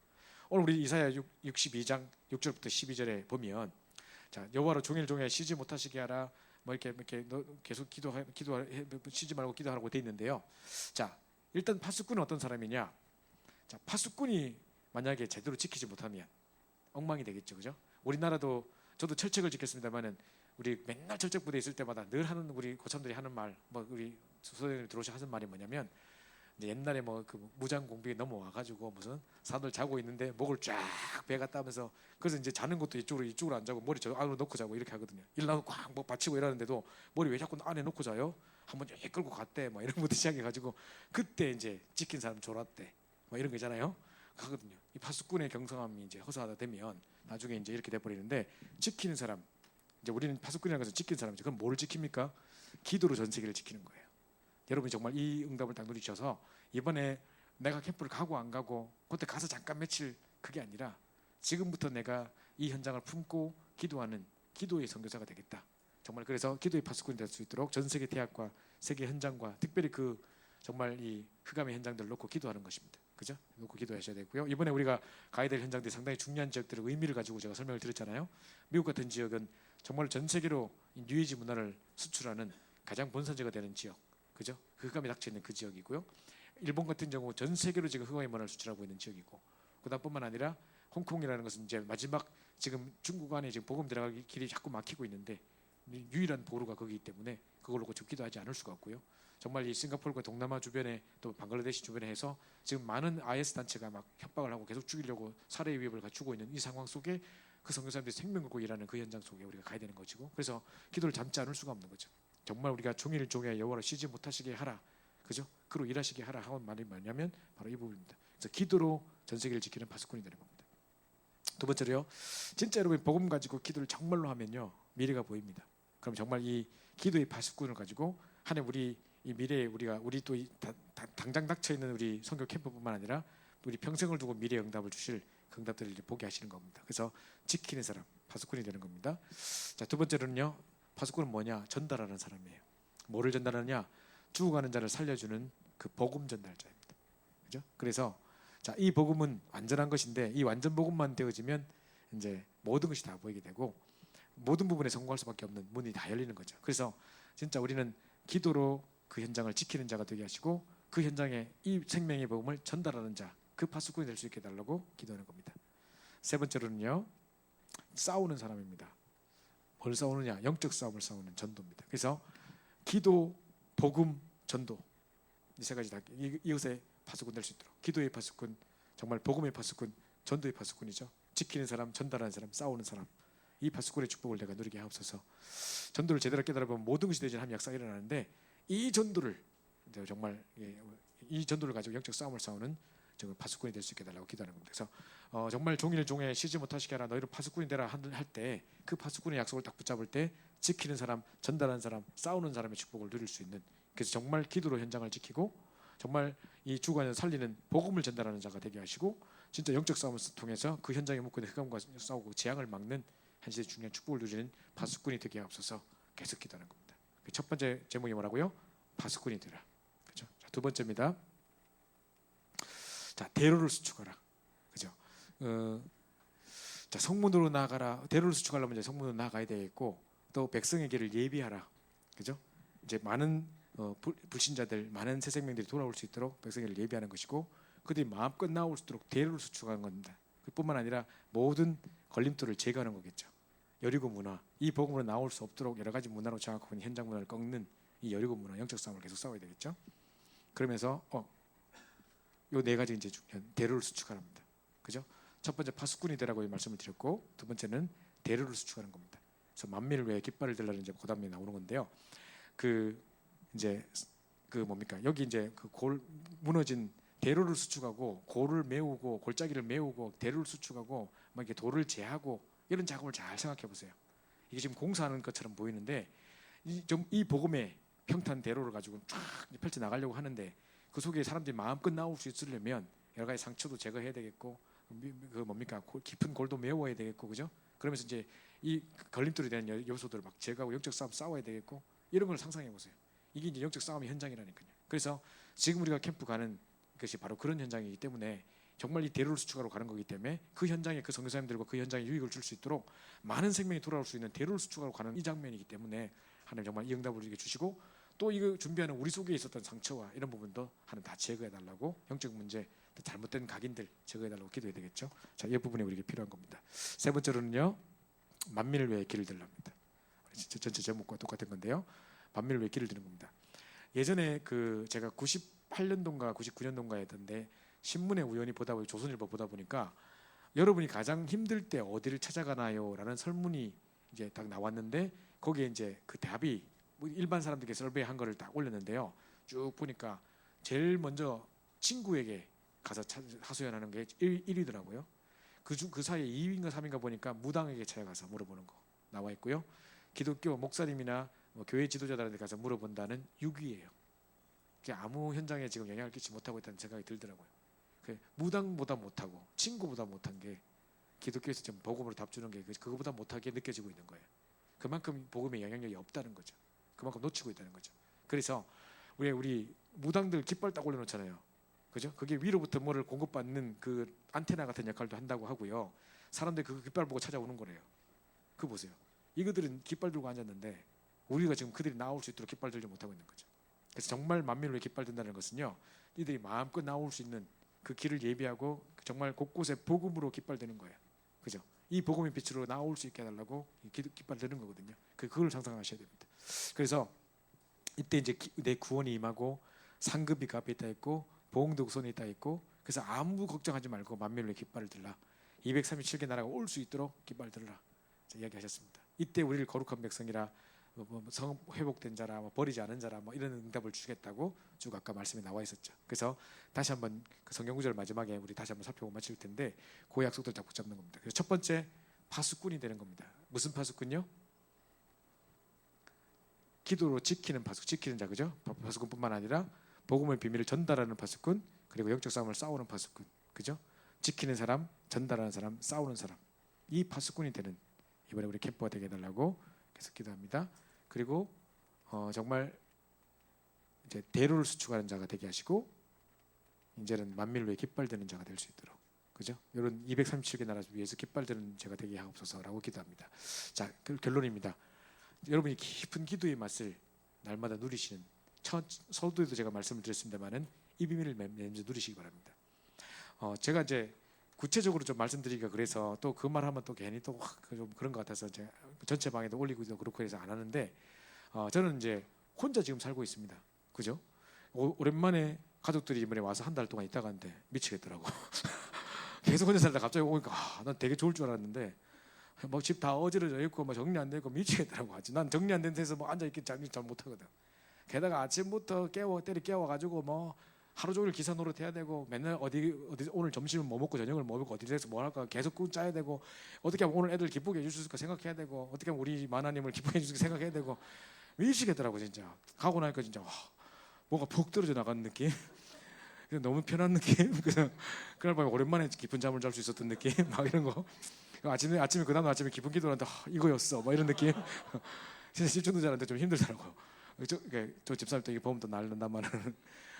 오늘 우리 이사야 62장 6절부터 12절에 보면 자, 여호와로 종일 종일 쉬지 못하시게 하라. 뭐 이렇게 계속 쉬지 말고 기도하라고 돼 있는데요. 자, 일단 파수꾼은 어떤 사람이냐? 자, 파수꾼이 만약에 제대로 지키지 못하면 엉망이 되겠죠, 그죠? 우리나라도 저도 철책을 지켰습니다만은 우리 맨날 철책 부대 있을 때마다 늘 하는 우리 고참들이 하는 말, 뭐 우리 소대장님 들어오셔 하는 말이 뭐냐면 이제 옛날에 뭐 그 무장 공비에 넘어와가지고 무슨 사람들 자고 있는데 목을 쫙 베가 따면서 그래서 이제 자는 것도 이쪽으로 안 자고 머리 저 안으로 놓고 자고 이렇게 하거든요. 일나고 꽉뭐 받치고 이러는데도 머리 왜 자꾸 안에 놓고 자요? 한번 여기 끌고 갔대, 뭐 이런 것부터 시작해가지고 그때 이제 지킨 사람 졸았대, 뭐 이런 거 있잖아요. 하거든요. 이 파수꾼의 경성함이 이제 허사하다 되면 나중에 이제 이렇게 돼버리는데 지키는 사람, 이제 우리는 파수꾼이라는 것은 지키는 사람이죠. 그럼 뭐를 지킵니까? 기도로 전 세계를 지키는 거예요. 여러분이 정말 이 응답을 딱 누리셔서 이번에 내가 캠프를 가고 안 가고 그때 가서 잠깐 며칠 그게 아니라 지금부터 내가 이 현장을 품고 기도하는 기도의 선교사가 되겠다. 정말 그래서 기도의 파수꾼이 될 수 있도록 전 세계 대학과 세계 현장과 특별히 그 정말 이 흑암의 현장들을 놓고 기도하는 것입니다. 그죠? 놓고 기도하셔야 되고요. 이번에 우리가 가야 될 현장들이 상당히 중요한 지역들의 의미를 가지고 제가 설명을 드렸잖아요. 미국 같은 지역은 정말 전 세계로 뉴에이지 문화를 수출하는 가장 본산지가 되는 지역, 그죠? 그 흑암이 닥쳐 있는 그 지역이고요. 일본 같은 경우 전 세계로 지금 흑암의 문화를 수출하고 있는 지역이고, 그다음뿐만 아니라 홍콩이라는 것은 이제 마지막 지금 중국 안에 지금 복음 들어가기 길이 자꾸 막히고 있는데 유일한 보루가 거기이기 때문에 그걸 놓고 기도하지 않을 수가 없고요. 정말 이 싱가포르과 동남아 주변에 또 방글라데시 주변에 해서 지금 많은 IS 단체가 막 협박을 하고 계속 죽이려고 살해 위협을 갖추고 있는 이 상황 속에 그 선교사님들이 생명 걸고 일하는 그 현장 속에 우리가 가야 되는 것이고, 그래서 기도를 잠지 않을 수가 없는 거죠. 정말 우리가 종일 종일 여호와를 쉬지 못하시게 하라, 그죠? 그로 일하시게 하라 하는 말이 뭐냐면 바로 이 부분입니다. 그래서 기도로 전 세계를 지키는 파수꾼이 되는 겁니다. 두 번째로요, 진짜 여러분 복음 가지고 기도를 정말로 하면요 미래가 보입니다. 그럼 정말 이 기도의 파수꾼을 가지고 하나님 우리 이 미래에 우리 또 당장 닥쳐 있는 우리 선교 캠프뿐만 아니라 우리 평생을 두고 미래의 응답을 주실 그 응답들을 보게 하시는 겁니다. 그래서 지키는 사람 파수꾼이 되는 겁니다. 자, 두 번째로는요, 파수꾼은 뭐냐? 전달하는 사람이에요. 뭐를 전달하느냐? 죽어가는 자를 살려주는 그 복음 전달자입니다. 그죠? 그래서 자, 이 복음은 완전한 것인데 이 완전 복음만 되어지면 이제 모든 것이 다 보이게 되고 모든 부분에 성공할 수밖에 없는 문이 다 열리는 거죠. 그래서 진짜 우리는 기도로 그 현장을 지키는 자가 되게 하시고 그 현장에 이 생명의 복음을 전달하는 자, 그 파수꾼이 될 수 있게 해달라고 기도하는 겁니다. 세 번째로는요, 싸우는 사람입니다. 뭘 싸우느냐? 영적 싸움을 싸우는 전도입니다. 그래서 기도, 복음, 전도 이 세 가지 다 이것의 파수꾼 될 수 있도록 기도의 파수꾼, 정말 복음의 파수꾼, 전도의 파수꾼이죠. 지키는 사람, 전달하는 사람, 싸우는 사람, 이 파수꾼의 축복을 내가 누리게 하옵소서. 전도를 제대로 깨달아보면 모든 것이 되지는 역사가 일어나는데 이 전도를 정말 이 전도를 가지고 영적 싸움을 싸우는 파수꾼이 될 수 있게 달라고 기도하는 겁니다. 그래서 정말 종일 종일 쉬지 못하시게 하라, 너희를 파수꾼이 되라 할 때 그 파수꾼의 약속을 딱 붙잡을 때 지키는 사람, 전달하는 사람, 싸우는 사람의 축복을 누릴 수 있는, 그래서 정말 기도로 현장을 지키고 정말 이 주관을 살리는 복음을 전달하는 자가 되게 하시고 진짜 영적 싸움을 통해서 그 현장에 묻고 있는 흑암과 싸우고 재앙을 막는 한 시대의 중요한 축복을 누리는 파수꾼이 되게 하옵소서. 계속 기도하는 겁니다. 첫 번째 제목이 뭐라고요? 파수꾼이 되라. 그죠? 자, 두 번째입니다. 자, 대로를 수축하라. 그죠? 자, 성문으로 나아가라. 대로를 수축하려면 이제 성문으로 나아가야 되겠고 또 백성의 길을 예비하라. 그죠? 이제 많은 불신자들, 많은 새 생명들이 돌아올 수 있도록 백성의 길을 예비하는 것이고 그들이 마음껏 나올 수 있도록 대로를 수축하는 겁니다. 그뿐만 아니라 모든 걸림돌을 제거하는 거겠죠. 여리고 문화, 이 복음으로 나올 수 없도록 여러 가지 문화로 장악하고 있는 현장 문화를 꺾는 이 여리고 문화, 영적 싸움을 계속 싸워야 되겠죠. 그러면서 요 네 가지 이제 중요한 대로를 수축하랍니다. 그죠? 첫 번째 파수꾼이 되라고 말씀을 드렸고 두 번째는 대로를 수축하는 겁니다. 그래서 만민을 위해 깃발을 들라는 이제 그다음에 나오는 건데요. 그 이제 그 뭡니까? 여기 이제 그 골 무너진 대로를 수축하고 골을 메우고 골짜기를 메우고 대로를 수축하고 막 이렇게 돌을 제하고 이런 작업을 잘 생각해 보세요. 이게 지금 공사하는 것처럼 보이는데 이 복음의 평탄 대로를 가지고 쫙 펼쳐 나가려고 하는데 그 속에 사람들이 마음껏 나올 수 있으려면 여러 가지 상처도 제거해야 되겠고 그 뭡니까? 깊은 골도 메워야 되겠고, 그죠? 그러면서 이제 이 걸림돌이 되는 요소들을 막 제거하고 영적 싸움 싸워야 되겠고 이런 걸 상상해 보세요. 이게 이제 영적 싸움의 현장이라니까요. 그래서 지금 우리가 캠프 가는 것이 바로 그런 현장이기 때문에 정말 이 대로를 수축하러 가는 거기 때문에 그 현장에 그 선교사님들과 그 현장에 유익을 줄 수 있도록 많은 생명이 돌아올 수 있는 대로를 수축하러 가는 이 장면이기 때문에 하나님 정말 이 응답을 우리에게 주시고 또 이거 준비하는 우리 속에 있었던 상처와 이런 부분도 하나님 다 제거해달라고 영적 문제 잘못된 각인들 제거해달라고 기도해야 되겠죠. 자, 이 부분이 우리에게 필요한 겁니다. 세 번째로는요, 만민을 위해 길을 들랍니다. 전체 제목과 똑같은 건데요, 만민을 위해 길을 드는 겁니다. 예전에 그 제가 98년도인가 99년도인가 했던데 신문에 우연히 조선일보 보다 보니까 여러분이 가장 힘들 때 어디를 찾아가나요? 라는 설문이 이제 딱 나왔는데 거기에 이제 그 답이 일반 사람들께 설베이한 거를 딱 올렸는데요. 쭉 보니까 제일 먼저 친구에게 가서 하소연하는 게 1위더라고요. 그 사이에 2위인가 3위인가 보니까 무당에게 찾아가서 물어보는 거 나와 있고요. 기독교 목사님이나 교회 지도자들한테 가서 물어본다는 6위예요. 아무 현장에 지금 영향을 끼치지 못하고 있다는 생각이 들더라고요. 무당보다 못하고 친구보다 못한 게 기독교에서 지금 복음으로 답 주는 게 그거보다 못하게 느껴지고 있는 거예요. 그만큼 복음의 영향력이 없다는 거죠. 그만큼 놓치고 있다는 거죠. 그래서 우리 무당들 깃발 딱 올려놓잖아요. 그죠? 그게 위로부터 뭐를 공급받는 그 안테나 같은 역할도 한다고 하고요. 사람들이 그 깃발 보고 찾아오는 거래요. 그거 보세요. 이거들은 깃발 들고 앉았는데 우리가 지금 그들이 나올 수 있도록 깃발 들지 못하고 있는 거죠. 그래서 정말 만민을 위해 깃발 든다는 것은요, 이들이 마음껏 나올 수 있는 그 길을 예비하고 정말 곳곳에 복음으로 깃발 드는 거예요. 그죠? 이 복음의 빛으로 나올 수 있게 해달라고 깃발 드는 거거든요. 그걸 상상하셔야 됩니다. 그래서 이때 이제 내 구원이 임하고 상급이 그 앞에 있다 있고 보응도 그 손에 있다 있고, 그래서 아무 걱정하지 말고 만민을 위해 깃발을 들라. 237개 나라가 올 수 있도록 깃발 들라. 이야기하셨습니다. 이때 우리를 거룩한 백성이라 성 회복된 자라 버리지 않은 자라 이런 응답을 주겠다고 쭉 아까 말씀에 나와 있었죠. 그래서 다시 한번 그 성경 구절 마지막에 우리 다시 한번 살펴보고 마칠 텐데 그 약속들 다 붙잡는 겁니다. 그래서 첫 번째 파수꾼이 되는 겁니다. 무슨 파수꾼요? 기도로 지키는 자, 그죠? 파수꾼뿐만 아니라 복음의 비밀을 전달하는 파수꾼, 그리고 영적 싸움을 싸우는 파수꾼, 그죠? 지키는 사람, 전달하는 사람, 싸우는 사람, 이 파수꾼이 되는 이번에 우리 캠프가 되게 해달라고 계속 기도합니다. 그리고 정말 이제 대로를 수축하는 자가 되게 하시고 이제는 만민을 위해 깃발 드는 자가 될 수 있도록, 그죠? 이런 237개 나라 위해서 깃발 드는 자가 되게 하옵소서라고 기도합니다. 자, 결론입니다. 여러분이 깊은 기도의 맛을 날마다 누리시는, 서두에도 제가 말씀을 드렸습니다만은 이 비밀을 맺으면서 누리시기 바랍니다. 제가 이제 구체적으로 좀 말씀드리기가 그래서 또 그 말하면 또 괜히 또 좀 그런 것 같아서 제가 전체 방에도 올리기도 그렇고 해서 안 하는데, 저는 이제 혼자 지금 살고 있습니다. 그죠? 오랜만에 가족들이 이번에 와서 한 달 동안 있다 갔는데 미치겠더라고. 계속 혼자 살다 갑자기 오니까 난 되게 좋을 줄 알았는데 뭐 집 다 어지러져 있고 뭐 정리 안 되고 미치겠더라고. 난 정리 안 된 데서 뭐 앉아 있기 잘 못하거든. 게다가 아침부터 때리 깨워가지고 뭐 하루 종일 기사 노릇 해야 되고, 맨날 어디 오늘 점심은 뭐 먹고 저녁을 뭐 먹고 어디서 뭘 할까 계속 꾸 짜야 되고, 어떻게 하면 오늘 애들 기쁘게 해줄 수 있을까 생각해야 되고, 어떻게 하면 우리 만화님을 기쁘게 해줄 수 있을까 생각해야 되고, 미치겠더라고 진짜. 가고 나니까 진짜 뭐가 푹 떨어져 나가는 느낌. 너무 편한 느낌. 그래서 그날 밤에 오랜만에 깊은 잠을 잘 수 있었던 느낌. 막 이런 거. 아침에 그 다음 아침에 깊은 기도를 하는데 이거였어. 막 이런 느낌. 진짜 집중도 잘하는데 좀 힘들더라고. 저 집사람 또 보면 또 날른다마는.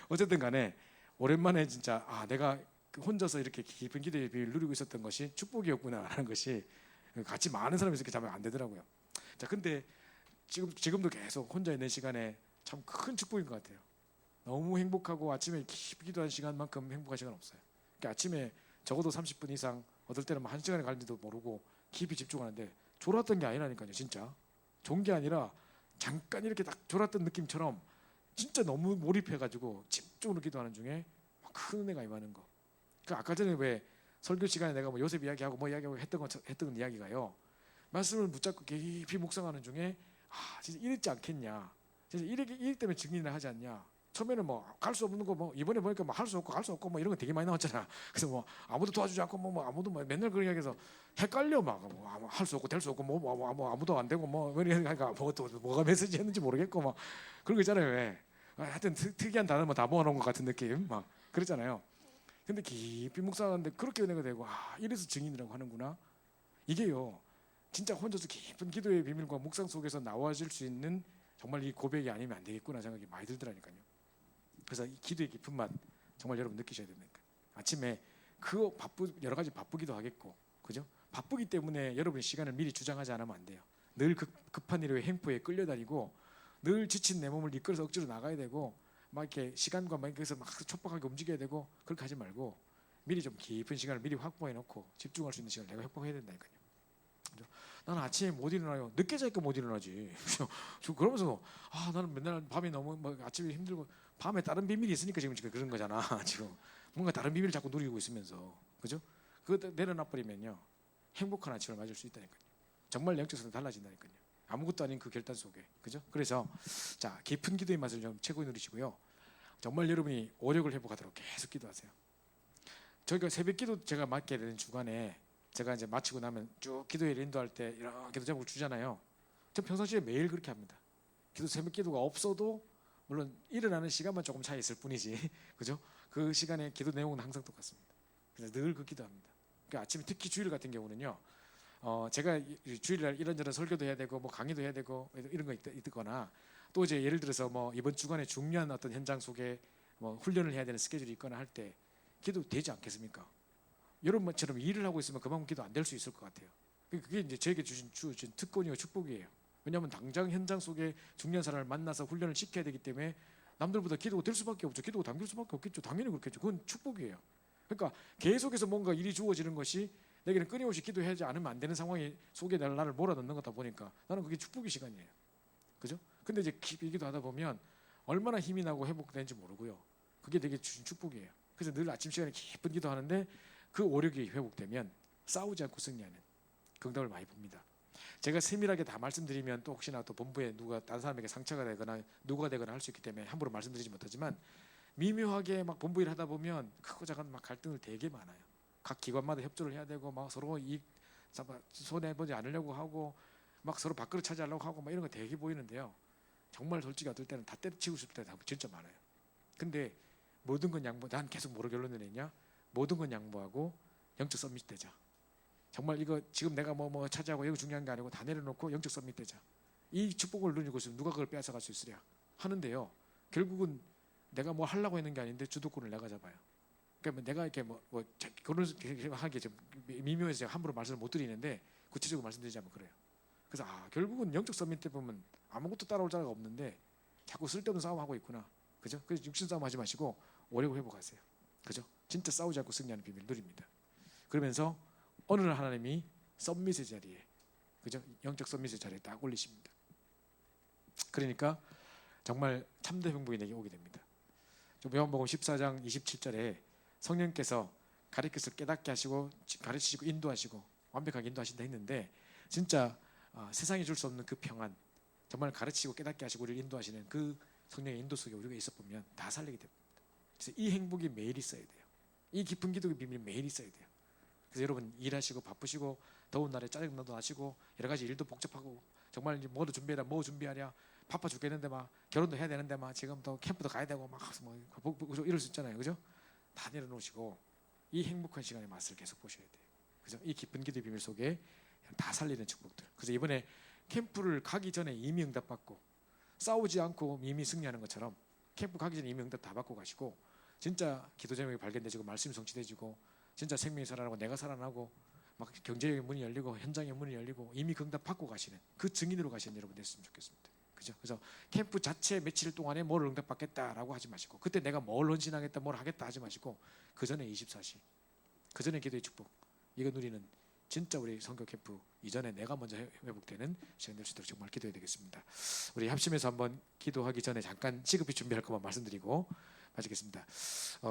어쨌든 간에 오랜만에 진짜 내가 혼자서 이렇게 깊은 기도의 비밀을 누리고 있었던 것이 축복이었구나라는 것이 같이 많은 사람이 이렇게 잡으면 안 되더라고요. 자, 근데 지금도 계속 혼자 있는 시간에 참 큰 축복인 것 같아요. 너무 행복하고 아침에 깊이 기도하는 시간만큼 행복한 시간 없어요. 그러니까 아침에 적어도 30분 이상, 어떨 때는 1시간에 가는지도 모르고 깊이 집중하는데 졸았던 게 아니라니까요. 진짜 좋은 게 아니라 잠깐 이렇게 딱 졸았던 느낌처럼 진짜 너무 몰입해가지고 집중으로 기도하는 중에 큰 은혜가 임하는 거. 그 아까 전에 왜 설교 시간에 내가 뭐 요셉 이야기하고 뭐 이야기하고 했던 이야기가요. 말씀을 붙잡고 깊이 묵상하는 중에 진짜 이랬지 않겠냐. 진짜 이랬기 때문에 증인을 하지 않냐. 처음에는 뭐 갈 수 없는 거 뭐 이번에 보니까 뭐 할 수 없고 뭐 이런 거 되게 많이 나왔잖아. 그래서 뭐 아무도 도와주지 않고 뭐 아무도 뭐 맨날 그런 이야기해서 헷갈려. 막 뭐 할 수 없고 될 수 없고 뭐 아무도 안 되고 뭐 이러니까 뭐가 메시지였는지 모르겠고 막 그런 거 있잖아요. 왜 하여튼 특이한 단어만 다 모아놓은 것 같은 느낌 막 그랬잖아요. 근데 깊이 묵상하는데 그렇게 은혜가 되고 이래서 증인이라고 하는구나. 이게요 진짜 혼자서 깊은 기도의 비밀과 묵상 속에서 나와질 수 있는 정말 이 고백이 아니면 안 되겠구나 생각이 많이 들더라니까요. 그래서 이 기도의 깊은 맛 정말 여러분 느끼셔야 됩니다. 아침에 그 여러 가지 바쁘기도 하겠고, 그죠? 바쁘기 때문에 여러분이 시간을 미리 주장하지 않으면 안 돼요. 늘 급한 일에 횡포에 끌려다니고 늘 지친 내 몸을 이끌어서 억지로 나가야 되고 막 이렇게 시간과 막 그래서 막 촉박하게 움직여야 되고 그렇게 하지 말고 미리 좀 깊은 시간을 미리 확보해 놓고 집중할 수 있는 시간을 내가 확보해야 된다니까요. 그죠? 나는 아침에 못 일어나요. 늦게 자니까 못 일어나지. 그러면서 나는 맨날 밤에 너무 뭐 아침에 힘들고 밤에 다른 비밀이 있으니까 지금 그런 거잖아. 지금 뭔가 다른 비밀을 자꾸 누리고 있으면서, 그죠? 그거 내려놔 버리면요 행복한 아침을 맞을 수 있다니까요. 정말 영적으로 달라진다니까요. 아무것도 아닌 그 결단 속에, 그죠? 그래서 자, 깊은 기도의 맛을 좀 최고히 누리시고요. 정말 여러분이 오력을 회복하도록 계속 기도하세요. 저희가 새벽 기도 제가 맡게 되는 주간에 제가 이제 마치고 나면 쭉 기도회를 인도할 때 이런 기도 제목을 주잖아요. 저 평상시에 매일 그렇게 합니다. 새벽 기도가 없어도 물론 일어나는 시간만 조금 차이 있을 뿐이지, 그죠? 그 시간에 기도 내용은 항상 똑같습니다. 그래서 늘 그 기도합니다. 그러니까 아침에 특히 주일 같은 경우는요. 제가 주일날 이런저런 설교도 해야 되고 뭐 강의도 해야 되고 이런 거 있거나 또 이제 예를 들어서 뭐 이번 주간에 중요한 어떤 현장 속에 뭐 훈련을 해야 되는 스케줄이 있거나 할 때 기도 되지 않겠습니까? 여러분처럼 일을 하고 있으면 그만큼 기도 안 될 수 있을 것 같아요. 그게 이제 저에게 주신 특권이고 축복이에요. 왜냐하면 당장 현장 속에 중요한 사람을 만나서 훈련을 시켜야 되기 때문에 남들보다 기도가 될 수밖에 없죠. 기도가 당길 수밖에 없겠죠. 당연히 그렇겠죠. 그건 축복이에요. 그러니까 계속해서 뭔가 일이 주어지는 것이 내게는 끊임없이 기도하지 않으면 안 되는 상황 속에 나를 몰아넣는 거다 보니까 나는 그게 축복의 시간이에요. 그죠? 근데 이제 기도하다 보면 얼마나 힘이 나고 회복되는지 모르고요. 그게 되게 주신 축복이에요. 그래서 늘 아침 시간에 깊은 기도하는데 그 오력이 회복되면 싸우지 않고 승리하는 긍정을 많이 봅니다. 제가 세밀하게 다 말씀드리면 또 혹시나 또 본부에 누가 다른 사람에게 상처가 되거나 누가 되거나 할 수 있기 때문에 함부로 말씀드리지 못하지만 미묘하게 막 본부 일하다 보면 크고 작은 막 갈등을 되게 많아요. 각 기관마다 협조를 해야 되고 막 서로 이익 손해 보지 않으려고 하고 막 서로 밖으로 차지하려고 하고 막 이런 거 되게 보이는데요. 정말 솔직히 어떨 때는 다 때려치고 싶을 때가 진짜 많아요. 근데 모든 건 양보. 난 계속 뭐로 결론을 내냐? 모든 건 양보하고 영적 서밋 되자. 정말 이거 지금 내가 뭐 차지하고 이거 중요한 게 아니고 다 내려놓고 영적 서밋 되자. 이 축복을 누리고 있으면 누가 그걸 빼앗아갈 수 있으랴 하는데요. 결국은 내가 뭐 하려고 했는 게 아닌데 주도권을 내가 잡아요. 그러니까 내가 이렇게 그런 하게 좀 미묘해서 제가 함부로 말씀을 못 드리는데 구체적으로 말씀드리자면 그래요. 그래서 결국은 영적 서밋 때 보면 아무것도 따라올 자가 없는데 자꾸 쓸데없는 싸움하고 있구나. 그죠? 그래서 육신 싸움 하지 마시고 오력 회복하세요. 그죠? 진짜 싸우지 않고 승리하는 비밀 누립니다. 그러면서 어느 날 하나님이 서밋의 자리에, 그죠? 영적 서밋의 자리에 딱 올리십니다. 그러니까 정말 참된 행복이 내게 오게 됩니다. 요한복음 14장 27절에 성령께서 가르치기를 깨닫게 하시고 가르치시고 인도하시고 완벽하게 인도하신다 했는데 진짜 세상이 줄 수 없는 그 평안, 정말 가르치고 깨닫게 하시고 우리를 인도하시는 그 성령의 인도 속에 우리가 있어 보면 다 살리게 됩니다. 그래서 이 행복이 매일 있어야 돼요. 이 깊은 기도의 비밀이 매일 있어야 돼요. 그래서 여러분 일하시고 바쁘시고 더운 날에 짜증나도 나시고 여러 가지 일도 복잡하고 정말 뭐도 준비해라 뭐 준비하랴 바빠 죽겠는데 막 결혼도 해야 되는데 막 지금 또 캠프도 가야 되고 막 이럴 수 있잖아요. 그죠? 다 내려놓으시고 이 행복한 시간의 맛을 계속 보셔야 돼요. 그죠? 이 깊은 기도의 비밀 속에 다 살리는 축복들. 그래서 이번에 캠프를 가기 전에 이미 응답받고 싸우지 않고 이미 승리하는 것처럼 캠프 가기 전에 이미 응답 다 받고 가시고 진짜 기도 제목이 발견되지고 말씀이 성취되지고 진짜 생명이 살아나고 내가 살아나고 막 경제의 문이 열리고 현장의 문이 열리고 이미 그 응답 받고 가시는 그 증인으로 가시는 여러분 됐으면 좋겠습니다. 그죠? 그래서 캠프 자체 며칠 동안에 뭘 응답받겠다라고 하지 마시고 그때 내가 뭘 헌신하겠다 뭘 하겠다 하지 마시고 그 전에 24시 그 전에 기도의 축복 이거 누리는 진짜 우리 선교 캠프 이전에 내가 먼저 회복되는 시간 될 수 있도록 정말 기도해야 되겠습니다. 우리 합심해서 한번 기도하기 전에 잠깐 시급히 준비할 것만 말씀드리고 마치겠습니다.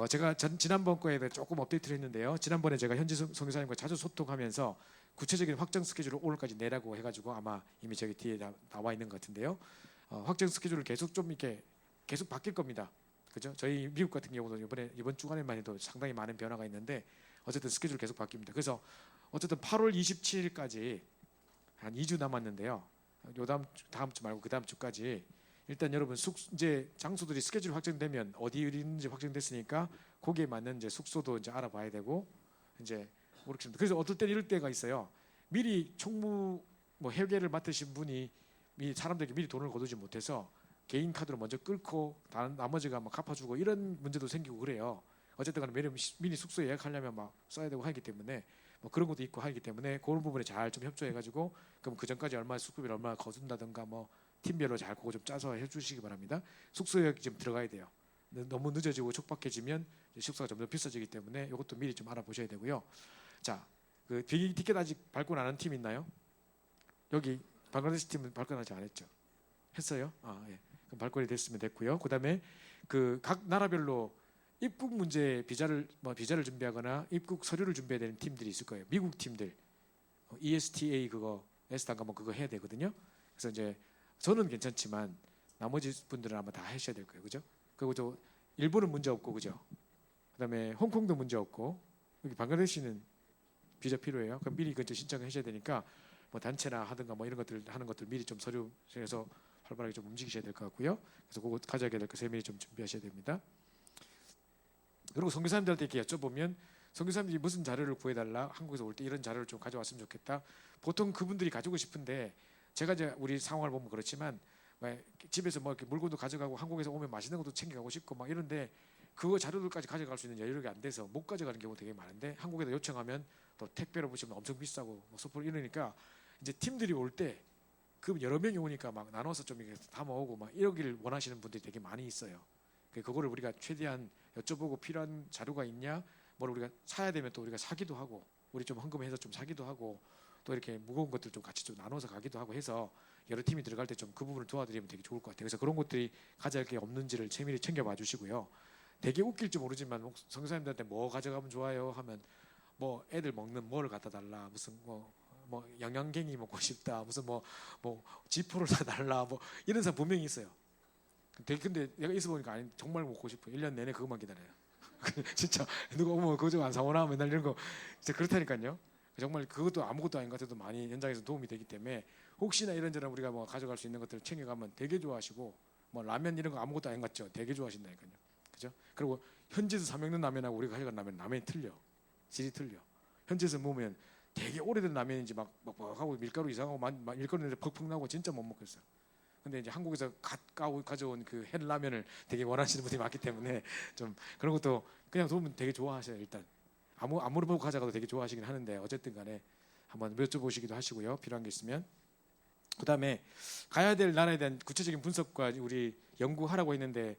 제가 지난번 거에 조금 업데이트를 했는데요. 지난번에 제가 현지 선교사님과 자주 소통하면서 구체적인 확정 스케줄을 오늘까지 내라고 해가지고 아마 이미 저기 뒤에 나와 있는 것 같은데요. 확정 스케줄을 계속 좀 이렇게 계속 바뀔 겁니다. 그죠? 저희 미국 같은 경우도 이번 주간에만 해도 상당히 많은 변화가 있는데 어쨌든 스케줄 계속 바뀝니다. 그래서 어쨌든 8월 27일까지 한 2주 남았는데요. 요 다음 주 말고 그 다음 주까지 일단 여러분 이제 장소들이 스케줄 확정되면 어디 있는지 확정됐으니까 거기에 맞는 이제 숙소도 이제 알아봐야 되고 이제 모르겠습니다. 그래서 어떨 때 이럴 때가 있어요. 미리 총무 회계를 맡으신 분이 사람들에게 미리 돈을 거두지 못해서 개인 카드로 먼저 끊고 나머지가 막 갚아주고 이런 문제도 생기고 그래요. 어쨌든 간에 미니 숙소 예약하려면 막 써야 되고 하기 때문에 뭐 그런 것도 있고 하기 때문에 그런 부분에 잘 좀 협조해가지고 그럼 그 전까지 얼마 숙소비를 얼마 거둔다든가 뭐 팀별로 잘 그거 좀 짜서 해주시기 바랍니다. 숙소 예약이 좀 들어가야 돼요. 너무 늦어지고 촉박해지면 숙소가 점점 비싸지기 때문에 이것도 미리 좀 알아보셔야 되고요. 자, 그 비행기 티켓 아직 발권 안 한 팀 있나요? 여기 방글라데시 팀은 발권 아직 안 했죠? 했어요? 아, 예. 그럼 발권이 됐으면 됐고요. 그다음에 그 각 나라별로 입국 문제 비자를 준비하거나 입국 서류를 준비해야 되는 팀들이 있을 거예요. 미국 팀들 ESTA 그거 에스탄가 뭐 그거 해야 되거든요. 그래서 이제 저는 괜찮지만 나머지 분들은 아마 다 하셔야 될 거예요, 그죠? 그리고 또 일본은 문제 없고, 그죠? 그다음에 홍콩도 문제 없고, 여기 방글라데시는 비자 필요해요. 그럼 미리 그저 신청을 하셔야 되니까 뭐 단체나 하든가 뭐 이런 것들 하는 것들 미리 좀 서류에서 활발하게 좀 움직이셔야 될 것 같고요. 그래서 그거 가져야 될 거 세밀히 좀 준비하셔야 됩니다. 그리고 선교사님들한테 이렇게 여쭤보면 선교사님들이 무슨 자료를 구해달라, 한국에서 올 때 이런 자료를 좀 가져왔으면 좋겠다. 보통 그분들이 가지고 싶은데 제가 이제 우리 상황을 보면 그렇지만 집에서 뭐 이렇게 물건도 가져가고 한국에서 오면 맛있는 것도 챙겨가고 싶고 막 이런데 그거 자료들까지 가져갈 수 있는 여유가 안 돼서 못 가져가는 경우 되게 많은데 한국에다 요청하면 또 택배로 보시면 엄청 비싸고 뭐 소포 이러니까 이제 팀들이 올 때 그 여러 명이 오니까 막 나눠서 좀 이렇게 다 모으고 막 이러길 원하시는 분들이 되게 많이 있어요. 그거를 우리가 최대한 여쭤보고 필요한 자료가 있냐, 뭘 우리가 사야 되면 또 우리가 사기도 하고 우리 좀 헌금해서 좀 사기도 하고 또 이렇게 무거운 것들 좀 같이 좀 나눠서 가기도 하고 해서 여러 팀이 들어갈 때 좀 그 부분을 도와드리면 되게 좋을 것 같아요. 그래서 그런 것들이 가져갈 게 없는지를 세밀히 챙겨봐 주시고요. 되게 웃길지 모르지만 선교사님들한테 뭐 가져가면 좋아요 하면 뭐 애들 먹는 뭘 갖다 달라, 무슨 뭐 영양갱이 먹고 싶다, 무슨 뭐 지포를 사달라, 뭐 이런 사람 분명히 있어요. 근데 내가 있어 보니까 아니 정말 먹고 싶어. 1년 내내 그것만 기다려요. 진짜 누가 오면 그거 좀 안 사오나 맨날 이런 거 진짜 그렇다니까요. 정말 그것도 아무것도 아닌 것 같아도 많이 현장에서 도움이 되기 때문에 혹시나 이런저런 우리가 뭐 가져갈 수 있는 것들을 챙겨가면 되게 좋아하시고 뭐 라면 이런 거 아무것도 아닌 것 같죠. 되게 좋아하신다니까요. 그죠? 그리고 현지에서 사 먹는 라면하고 우리가 가져간 라면이 틀려. 질이 틀려. 현지에서 먹으면 되게 오래된 라면인지 막 하고 밀가루 이상하고 밀가루인데 퍽퍽 나고 진짜 못 먹겠어요. 근데 이제 한국에서 가져온 그 햇라면을 되게 원하시는 분들이 많기 때문에 좀 그런 것도 그냥 도우면 되게 좋아하셔요. 일단 아무리 보고 가져가도 되게 좋아하시긴 하는데 어쨌든 간에 한번 여쭤보시기도 하시고요. 필요한 게 있으면. 그다음에 가야 될 나라에 대한 구체적인 분석과 우리 연구하라고 했는데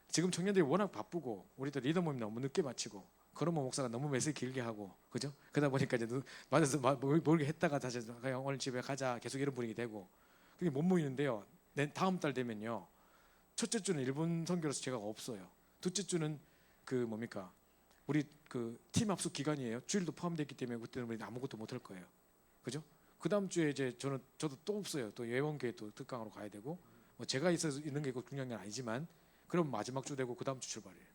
지금 청년들이 워낙 바쁘고 우리 또 리더 모임 너무 늦게 마치고 그러면 목사가 너무 메시지 길게 하고 그죠? 그러다 보니까 이제 맞아서 모르게 했다가 다시 그냥 오늘 집에 가자 계속 이런 분위기 되고 그게 못 모이는데요. 다음 달 되면요. 첫째 주는 일본 선교로서 제가 없어요. 둘째 주는 그 뭡니까? 우리 그 팀 합숙 기간이에요. 주일도 포함되어 있기 때문에 그때는 우리 아무것도 못 할 거예요. 그죠? 그 다음 주에 이제 저도 또 없어요. 또 예원교회 또 특강으로 가야 되고 뭐 제가 있어서 있는 게 중요한 건 아니지만 그럼 마지막 주 되고 그 다음 주 출발이에요.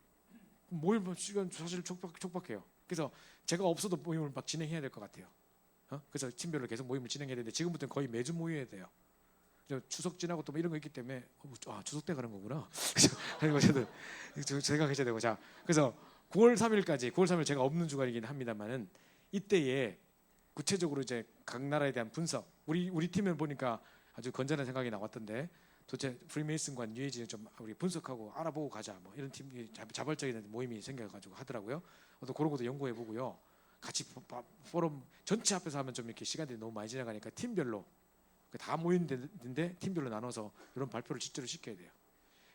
모임 시간 사실 촉박해요. 그래서 제가 없어도 모임을 막 진행해야 될 것 같아요. 그래서 팀별로 계속 모임을 진행해야 되는데 지금부터는 거의 매주 모여야 돼요. 추석 지나고 또 뭐 이런 거 있기 때문에 추석 때 가는 거구나. 그리고 제가 계셔야 되고 자 그래서 9월 3일까지 9월 3일 제가 없는 주간이긴 합니다만은 이때에 구체적으로 이제 각 나라에 대한 분석 우리 팀을 보니까 아주 건전한 생각이 나왔던데 도대체 프리메이슨과 뉴에이지는 좀 우리 분석하고 알아보고 가자 뭐 이런 팀이 자발적인 모임이 생겨가지고 하더라고요. 또 그런 것도 연구해보고요. 같이 포럼 전체 앞에서 하면 좀 이렇게 시간들이 너무 많이 지나가니까 팀별로 다 모이는데 팀별로 나눠서 이런 발표를 실제로 시켜야 돼요.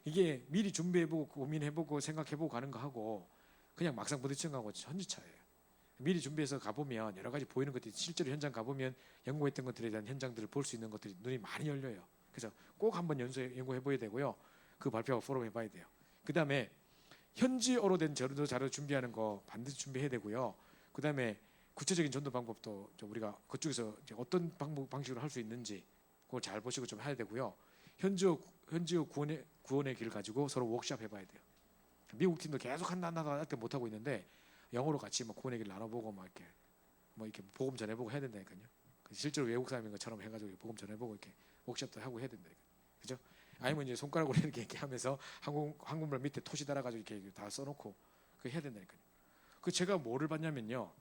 이게 미리 준비해보고 고민해보고 생각해보고 가는 거 하고 그냥 막상 부딪혀가고 천지 차이예요. 미리 준비해서 가보면 여러 가지 보이는 것들이 실제로 현장 가보면 연구했던 것들에 대한 현장들을 볼 수 있는 것들이 눈이 많이 열려요. 그래서 꼭 한번 연구해봐야 되고요. 그 발표하고 포럼 해봐야 돼요. 그 다음에 현지어로 된 자료 준비하는 거 반드시 준비해야 되고요. 그 다음에 구체적인 전도 방법도 좀 우리가 그쪽에서 이제 어떤 방식으로 할 수 있는지 그걸 잘 보시고 좀 해야 되고요. 현지어 구원의 길 가지고 서로 워크숍 해봐야 돼요. 미국 팀도 계속 한다 할 때 못 하고 있는데 영어로 같이 막 구원의 길 나눠보고 막 이렇게 복음 전해보고 해야 된다니까요. 실제로 외국 사람인 것처럼 해가지고 복음 전해보고 이렇게 워크숍도 하고 해야 된다니까요. 그죠? 아니면 이제 손가락으로 이렇게 하면서 한국말 밑에 토시 달아가지고 이렇게 다 써놓고 그 해야 된다니까요. 그 제가 뭐를 봤냐면요.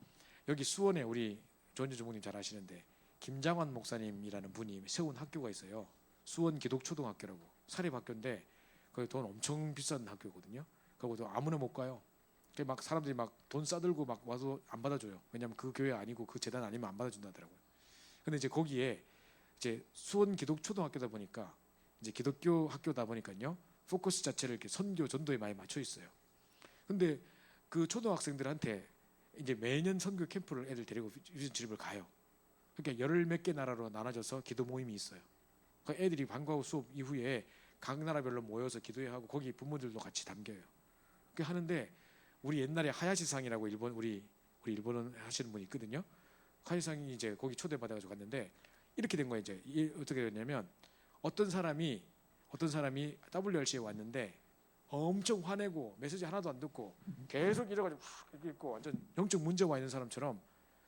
여기 수원에 우리 조은주 주목님 잘 아시는데 김장환 목사님이라는 분이 세운 학교가 있어요. 수원 기독초등학교라고 사립학교인데 거기 돈 엄청 비싼 학교거든요. 그리고 또 아무나 못 가요. 막 사람들이 막 돈 싸들고 막 와서 안 받아줘요. 왜냐하면 그 교회 아니고 그 재단 아니면 안 받아준다더라고요. 근데 이제 거기에 이제 수원 기독초등학교다 보니까 이제 기독교 학교다 보니까요. 포커스 자체를 이렇게 선교 전도에 많이 맞춰 있어요. 근데 그 초등학생들한테 이제 매년 선교 캠프를 애들 데리고 유전 출입을 가요. 그러니까 열몇 개 나라로 나눠져서 기도 모임이 있어요. 그 애들이 방과후 수업 이후에 각 나라별로 모여서 기도회하고 거기 부모들도 같이 담겨요. 그 하는데 우리 옛날에 하야시상이라고 우리 일본어 하시는 분이 있거든요. 하야시상이 이제 거기 초대받아가지고 갔는데 이렇게 된 거예요. 이제 어떻게 됐냐면 어떤 사람이 WRC에 왔는데 엄청 화내고 메시지 하나도 안 듣고 계속 이래가지고 이렇게 있고 완전 영적 문제가 있는 사람처럼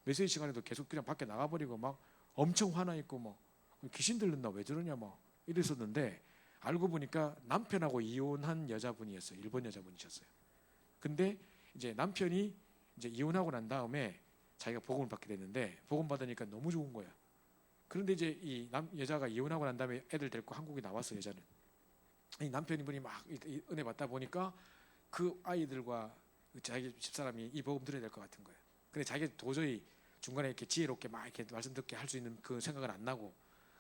메시지 시간에도 계속 그냥 밖에 나가버리고 막 엄청 화나 있고 뭐 귀신 들렸나 왜 저러냐 뭐 이랬었는데 알고 보니까 남편하고 이혼한 여자분이었어요. 일본 여자분이셨어요. 근데 이제 남편이 이제 이혼하고 난 다음에 자기가 복음을 받게 됐는데 복음 받으니까 너무 좋은 거예요. 그런데 이제 이 여자가 이혼하고 난 다음에 애들 데리고 한국에 나왔어. 여자는 이 남편분이 막 은혜 받다 보니까 그 아이들과 자기 집사람이 이 복음 들어야 될 것 같은 거예요. 근데 자기가 도저히 중간에 이렇게 지혜롭게 막 이렇게 말씀 듣게 할 수 있는 그 생각은 안 나고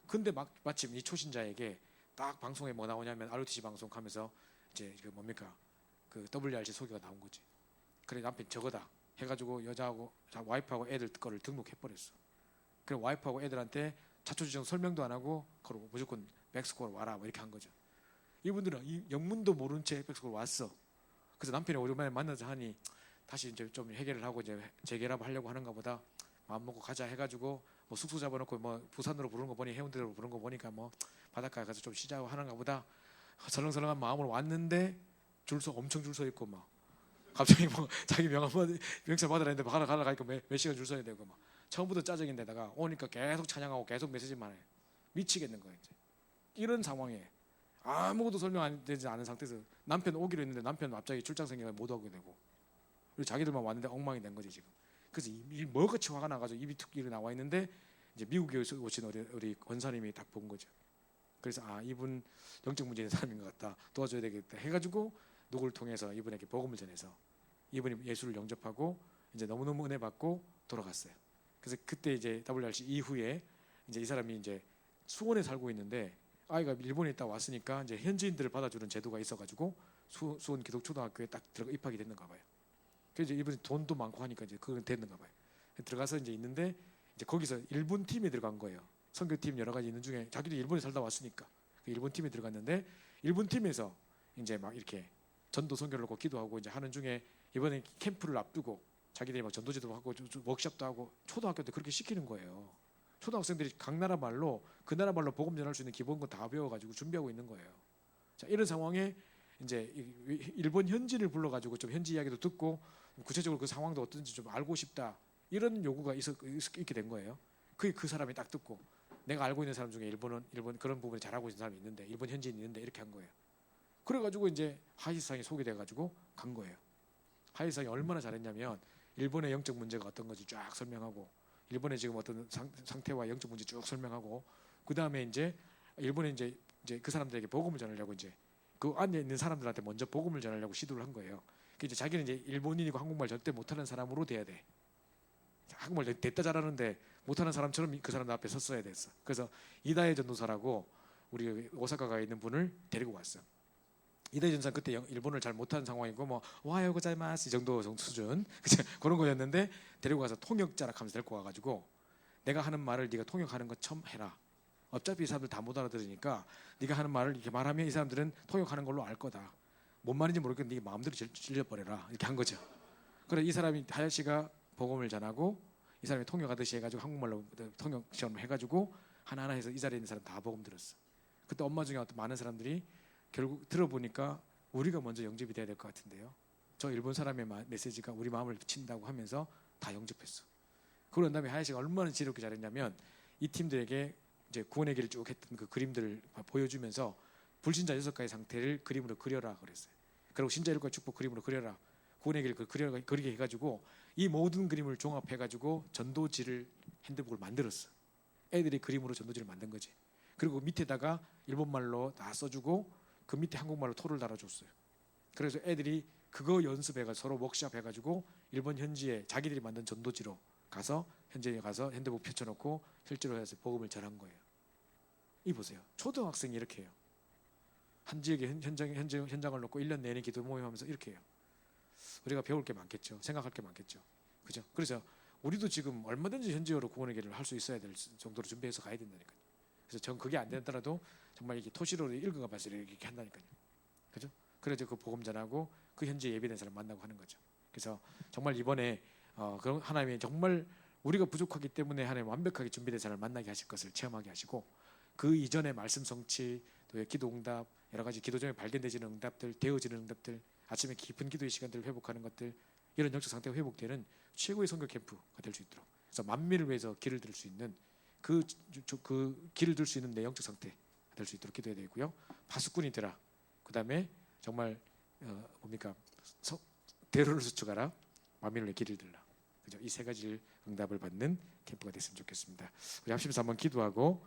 근데 마침 이 초신자에게 딱 방송에 뭐 나오냐면 ROTC 방송 하면서 이제 그 뭡니까 그 WRC 소개가 나온 거지. 그래 남편 저거다 해가지고 여자하고 와이프하고 애들 거를 등록해버렸어. 그래 와이프하고 애들한테 자초지종 설명도 안 하고 그러고 무조건 백스코로 와라 뭐 이렇게 한 거죠. 이분들은 이 영문도 모른 채 백스코로 왔어. 그래서 남편이 오랜만에 만나자 하니 다시 이제 좀 해결을 하고 이제 재결합 하려고 하는가 보다. 마음 먹고 가자 해가지고 뭐 숙소 잡아놓고 뭐 부산으로 부르는 거 보니 해운대로 부르는 거 보니까 뭐 바닷가에 가서 좀 쉬자고 하는가 보다. 설렁설렁한 마음으로 왔는데 엄청 줄 서 있고 막 갑자기 뭐 자기 명찰 받으라 했는데 가라 가니까 몇 시간 줄 서야 되고 막 처음부터 짜증인데다가 오니까 계속 찬양하고 계속 메시지만 해. 미치겠는 거예요. 이제. 이런 상황에 아무것도 설명 안 되지 않은 상태에서 남편 오기로 했는데 남편 갑자기 출장 생겨서 못 오게 되고 그리고 자기들만 왔는데 엉망이 된 거지 지금. 그래서 뭐같이 화가 나가지고 입이 툭 나와 있는데 이제 미국에 오신 우리 권사님이 딱 본 거죠. 그래서 이분 영적 문제 있는 사람인 것 같다. 도와줘야 되겠다 해가지고 누구를 통해서 이분에게 복음을 전해서 이분이 예수를 영접하고 이제 너무너무 은혜 받고 돌아갔어요. 그래서 그때 이제 WRC 이후에 이제 이 사람이 이제 수원에 살고 있는데 아이가 일본에 있다 왔으니까 이제 현지인들을 받아주는 제도가 있어가지고 수원 기독초등학교에 딱 들어가 입학이 됐는가 봐요. 그래서 이분이 돈도 많고 하니까 이제 그건 됐는가 봐요. 들어가서 이제 있는데 이제 거기서 일본 팀에 들어간 거예요. 선교팀 여러 가지 있는 중에 자기도 일본에 살다 왔으니까 그 일본 팀에 들어갔는데 일본 팀에서 이제 막 이렇게 전도 선교를 하고 기도하고 이제 하는 중에 이번에 캠프를 앞두고 자기들이 막 전도지도 하고 워크숍도 하고 초등학교 때 그렇게 시키는 거예요. 초등학생들이 각 나라 말로 그 나라 말로 복음 전할 수 있는 기본 거 다 배워가지고 준비하고 있는 거예요. 자 이런 상황에 이제 일본 현지를 불러가지고 좀 현지 이야기도 듣고 구체적으로 그 상황도 어떤지 좀 알고 싶다 이런 요구가 있게 된 거예요. 그 사람이 딱 듣고 내가 알고 있는 사람 중에 일본 그런 부분에 잘하고 있는 사람이 있는데 일본 현지인이 있는데 이렇게 한 거예요. 그래가지고 이제 하이상이 소개돼가지고 간 거예요. 하이상이 얼마나 잘했냐면 일본의 영적 문제가 어떤 건지 쫙 설명하고 일본의 지금 어떤 상태와 영적 문제 쭉 설명하고 그 다음에 이제 일본에 이제 그 사람들에게 복음을 전하려고 이제 그 안에 있는 사람들한테 먼저 복음을 전하려고 시도를 한 거예요. 이제 자기는 이제 일본인이고 한국말 절대 못하는 사람으로 돼야 돼. 한국말 됐다 잘하는데 못하는 사람처럼 그 사람 앞에 섰어야 됐어. 그래서 이다혜 전도사라고 우리 오사카가 있는 분을 데리고 왔어. 이다혜 전도사 그때 일본을 잘 못하는 상황이고 뭐 와요 고자이마스 이 정도 수준 그런 거였는데 데리고 가서 통역자라 하면서 데리고 와가지고 내가 하는 말을 네가 통역하는 것처럼 해라. 어차피 이 사람들 다 못 알아들으니까 네가 하는 말을 이렇게 말하면 이 사람들은 통역하는 걸로 알 거다. 뭔 말인지 모르겠는데 네 마음대로 질려버려라 이렇게 한 거죠. 그래 이 사람이 하야시가 복음을 전하고 이 사람이 통역하듯이 해가지고 한국말로 통역 시험 해가지고 하나하나 해서 이 자리에 있는 사람 다 복음 들었어. 그때 엄마 중에 어떤 많은 사람들이 결국 들어보니까 우리가 먼저 영접이 돼야 될 것 같은데요. 저 일본 사람의 메시지가 우리 마음을 친다고 하면서 다 영접했어. 그런 다음에 하야시가 얼마나 지혜롭게 잘했냐면 이 팀들에게 이제 구원의 길을 쭉 했던 그 그림들을 보여주면서 불신자 6가지 상태를 그림으로 그려라 그랬어요. 그리고 신자 7가지 축복 그림으로 그려라. 구원의 길을 그리게 해가지고 이 모든 그림을 종합해가지고 전도지를 핸드북을 만들었어. 애들이 그림으로 전도지를 만든 거지. 그리고 밑에다가 일본말로 다 써주고 그 밑에 한국말로 토를 달아줬어요. 그래서 애들이 그거 연습해가 서로 워크숍 해가지고 일본 현지에 자기들이 만든 전도지로 가서 현지에 가서 핸드북 펼쳐놓고 실제로 해서 복음을 전한 거예요. 이 보세요. 초등학생이 이렇게 해요. 한 지역의 현장을 놓고 1년 내내 기도 모임하면서 이렇게 해요. 우리가 배울 게 많겠죠. 생각할 게 많겠죠. 그죠? 그래서 우리도 지금 얼마든지 현지어로 구원의 길을 할 수 있어야 될 정도로 준비해서 가야 된다니까요. 그래서 전 그게 안 되더라도 정말 이게 토시로 읽어가 봐서 이렇게 한다니까요. 그죠? 그래서 그 복음 전하고 그 현지에 예비된 사람 만나고 하는 거죠. 그래서 정말 이번에 그런 하나님이 정말 우리가 부족하기 때문에 하나님 완벽하게 준비된 사람을 만나게 하실 것을 체험하게 하시고 그 이전에 말씀 성취, 또 기도 응답, 여러 가지 기도 중에 발견되지는 응답들, 되어지는 응답들, 아침에 깊은 기도의 시간들을 회복하는 것들, 이런 영적 상태가 회복되는 최고의 선교 캠프가 될 수 있도록, 그래서 만민을 위해서 길을 들 수 있는 그 길을 들 수 있는 내 영적 상태가 될 수 있도록 기도해야 되고요. 파수꾼이 되라. 그 다음에 정말 대로를 수축하라. 만민을 위해 길을 들라. 그죠? 이 세 가지 응답을 받는 캠프가 됐으면 좋겠습니다. 우리 합심해서 한번 기도하고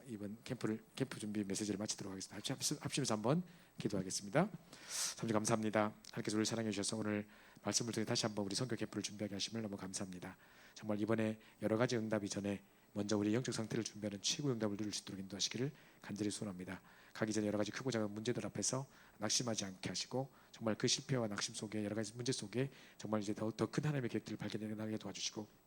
이번 캠프 준비 메시지를 마치도록 하겠습니다. 합심해서 한번 기도하겠습니다. 참 감사합니다. 하나님께서 우리를 사랑해 주셔서 오늘 말씀을 통해 다시 한번 우리 선교 캠프를 준비하게 하심을 너무 감사합니다. 정말 이번에 여러 가지 응답이 전에 먼저 우리 영적 상태를 준비하는 최고의 응답을 누릴 수 있도록 인도하시기를 간절히 소원합니다. 가기 전에 여러 가지 크고 작은 문제들 앞에서 낙심하지 않게 하시고 정말 그 실패와 낙심 속에 여러 가지 문제 속에 정말 이제 더 큰 하나님의 계획들을 발견하게 도와주시고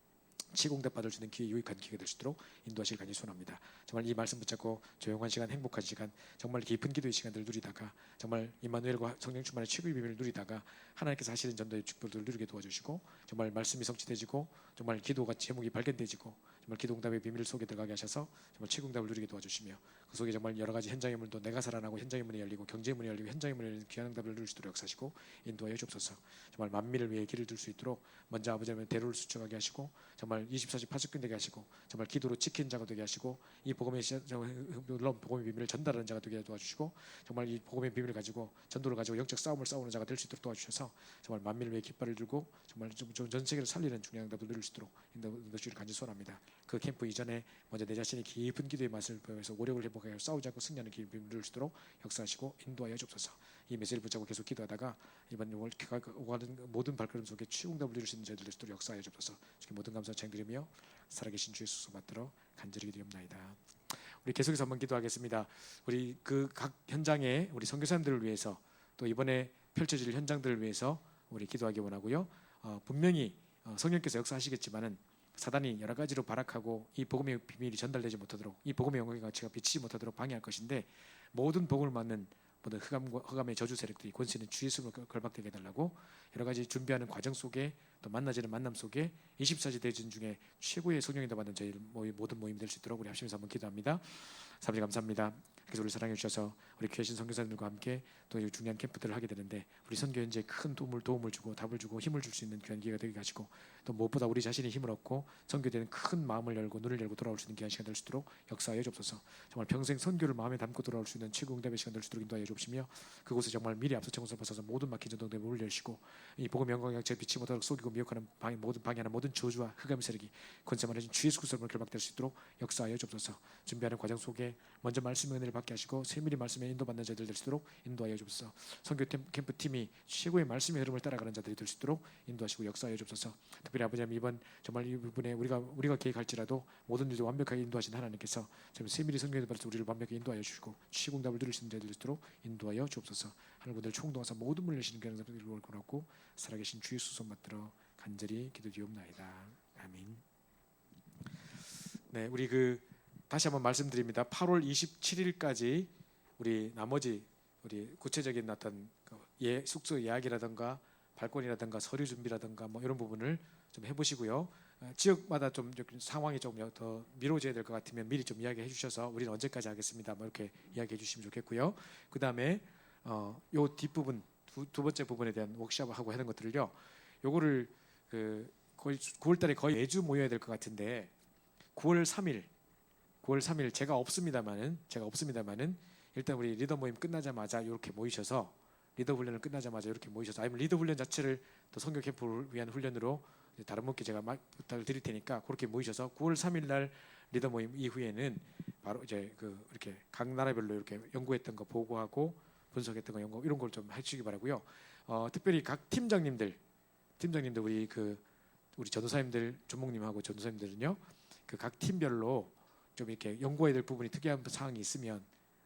치공답 받을 수 있는 기회, 유익한 기회가 될 수 있도록 인도하실 간절히 소원합니다. 정말 이 말씀 붙잡고 조용한 시간, 행복한 시간, 정말 깊은 기도의 시간들을 누리다가 정말 임마누엘과 성령 충만의 최고의 비밀을 누리다가 하나님께서 하시는 전도의 축복들을 누리게 도와주시고 정말 말씀이 성취되지고 정말 기도가 제목이 발견되지고 정말 기도응답의 비밀 속에 들어가게 하셔서 정말 최고응답을 누리게 도와주시며 그 속에 정말 여러 가지 현장의 문도 내가 살아나고 현장의 문이 열리고 경제의 문이 열리고 현장의 문이 열리는 귀한 응답을 누릴 수 있도록 역사하시고 인도하여 주옵소서. 정말 만민을 위해 길을 들 수 있도록 먼저 아버지 하나님 대로를 수축하게 하시고 정말 24시 파수꾼 되게 하시고 정말 기도로 지키는 자가 되게 하시고 이 복음의 놀라운 복음의 비밀을 전달하는 자가 되게 도와주시고 정말 이 복음의 비밀을 가지고 전도를 가지고 영적 싸움을 싸우는 자가 될 수 있도록 도와주셔서 정말 만민을 위해 깃발을 들고 정말 전 세계를 살리는 중요한 응답을 누릴 수 있도록 인도주를 간절히 소원합니다. 그 캠프 이전에 먼저 내 자신이 깊은 기도의 맛을 보면서 오력을 회복하여 싸우지 않고 승리하는 기회를 누릴 수 있도록 역사하시고 인도하여 주옵소서. 이 메시지를 붙잡고 계속 기도하다가 이번 오가는 모든 발걸음 속에 최응답을 누릴 수 있는 저희들 될 수 있도록 역사하여 주옵소서. 주께 모든 감사 찬양드리며 살아계신 주의 수소 받들어 간절히 기도합나이다. 우리 계속해서 한번 기도하겠습니다. 우리 그 각 현장에 우리 선교사님들을 위해서 또 이번에 펼쳐질 현장들을 위해서 우리 기도하기 원하고요. 분명히 성령께서 역사하시겠지만은 사단이 여러 가지로 발악하고 이 복음의 비밀이 전달되지 못하도록 이 복음의 영광의 가치가 비치지 못하도록 방해할 것인데 모든 복음을 맞는 모든 흑암의 저주 세력들이 권세는 주 예수로 걸박되게 해달라고 여러 가지 준비하는 과정 속에 또 만나지는 만남 속에 24시 대전 중에 최고의 성령인도 받는 저희 모든 모임이 될 수 있도록 우리 합심해서 한번 기도합니다. 아버지 감사합니다. 그래서 우리 사랑해 주셔서 우리 귀하신 선교사님들과 함께 또 이 중요한 캠프들을 하게 되는데 우리 선교 현지에 큰 도움을 주고 답을 주고 힘을 줄 수 있는 귀한 기회가 되게 하시고 또 무엇보다 우리 자신이 힘을 얻고 선교되는 큰 마음을 열고 눈을 열고 돌아올 수 있는 귀한 시간 될 수 있도록 역사하여 주옵소서. 정말 평생 선교를 마음에 담고 돌아올 수 있는 최고 응답의 시간 될 수 있도록 인도하여 주옵시며 그곳에 정말 미리 앞서 청소를 벗어서 모든 막힌 전동대를 문을 열시고 이 복음 영광의 양채 빛이 못하도록 속이고 미혹하는 모든 방해하는 모든 저주와 흑암의 세력이 권세만 해진 주 예수 그리스도로 결박될 수 있도록 역사하여 주옵소서. 준비하는 과정 속에 먼저 말씀의 은혜를 받게 하시고 세밀히 말씀에 인도받는 자들 될 수 있도록 인도하여 주옵소서. 선교 캠프 팀이 최고의 말씀의 흐름을 따라가는 자들이 될 수 있도록 인도하시고 역사하여 주옵소서. 특별히 아버지 하나님 이번 정말 이 부분에 우리가 계획할지라도 모든 일도 완벽하게 인도하신 하나님께서 정말 세밀히 성경에 받아서 우리를 완벽히 인도하여 주시고 시공답을 누릴 수 있는 자들 될 수 있도록 인도하여 주옵소서. 하늘분들 총동하사 모든 문을 여시는 귀한 자들을 원하고 살아계신 주의 수손 받들어 간절히 기도드리옵나이다. 아멘. 네, 우리 다시 한번 말씀드립니다. 8월 27일까지 우리 나머지 우리 구체적인 어떤 숙소 예약이라든가 발권이라든가 서류 준비라든가 뭐 이런 부분을 좀 해보시고요. 지역마다 좀 상황이 좀 더 미뤄져야 될 것 같으면 미리 좀 이야기해 주셔서 우리는 언제까지 하겠습니다. 뭐 이렇게 이야기해 주시면 좋겠고요. 그 다음에 요 뒷부분 두 번째 부분에 대한 워크숍하고 하는 것들을요. 요거를 거의 9월달에 거의 매주 모여야 될 것 같은데 9월 3일 제가 없습니다만은 일단 우리 리더 모임 끝나자마자 이렇게 모이셔서 리더 훈련을 끝나자마자 이렇게 모이셔서 아니면 리더 훈련 자체를 또 선교 캠프를 위한 훈련으로 다른 분께 제가 부탁을 드릴 테니까 그렇게 모이셔서 9월 3일 날 리더 모임 이후에는 바로 이제 이렇게 각 나라별로 이렇게 연구했던 거 보고하고 분석했던 거 연구 이런 걸 좀 해주시기 바라고요. 특별히 각 팀장님들 우리 전도사님들 조목님하고 전도사님들은요 그 각 팀별로 좀 이렇게 연구해야 될 부분이 특이한 사항이 있으면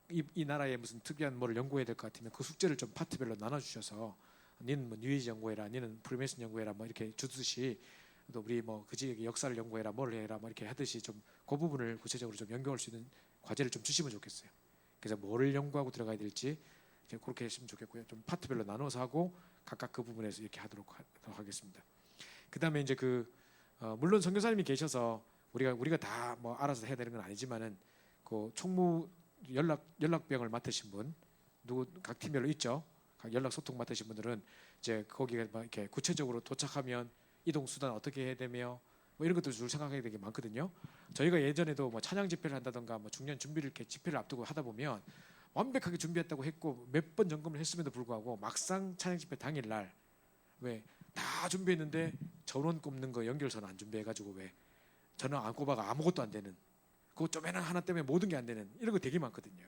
이 나라에 무슨 특이한 뭐를 연구해야 될 것 같으면 그 숙제를 좀 파트별로 나눠주셔서 니는 뭐 뉴에이지 연구해라, 니는 프리메이슨 연구해라, 뭐 이렇게 주듯이 또 우리 뭐 그 지역의 역사를 연구해라, 뭘 해라, 뭐 이렇게 하듯이 좀 그 부분을 구체적으로 좀 연구할 수 있는 과제를 좀 주시면 좋겠어요. 그래서 뭐를 연구하고 들어가야 될지 그렇게 했으면 좋겠고요. 좀 파트별로 나눠서 하고 각각 그 부분에서 이렇게 하도록 하겠습니다. 그다음에 이제 물론 선교사님이 계셔서 우리가 다 뭐 알아서 해야 되는 건 아니지만은 그 총무 연락병을 맡으신 분 누구 각 팀별로 있죠. 각 연락 소통 맡으신 분들은 이제 거기에 막 이렇게 구체적으로 도착하면 이동 수단 어떻게 해야 되며 뭐 이런 것들 줄 생각해야 되게 많거든요. 저희가 예전에도 뭐 찬양 집회를 한다던가 뭐 중년 준비를 이렇게 집회를 앞두고 하다 보면 완벽하게 준비했다고 했고 몇 번 점검을 했음에도 불구하고 막상 찬양 집회 당일날 왜 다 준비했는데 전원 꼽는 거 연결선 안 준비해가지고 왜 전원 안 꼽아가 아무것도 안 되는 그거 쪼매난 하나 때문에 모든 게 안 되는 이런 거 되게 많거든요.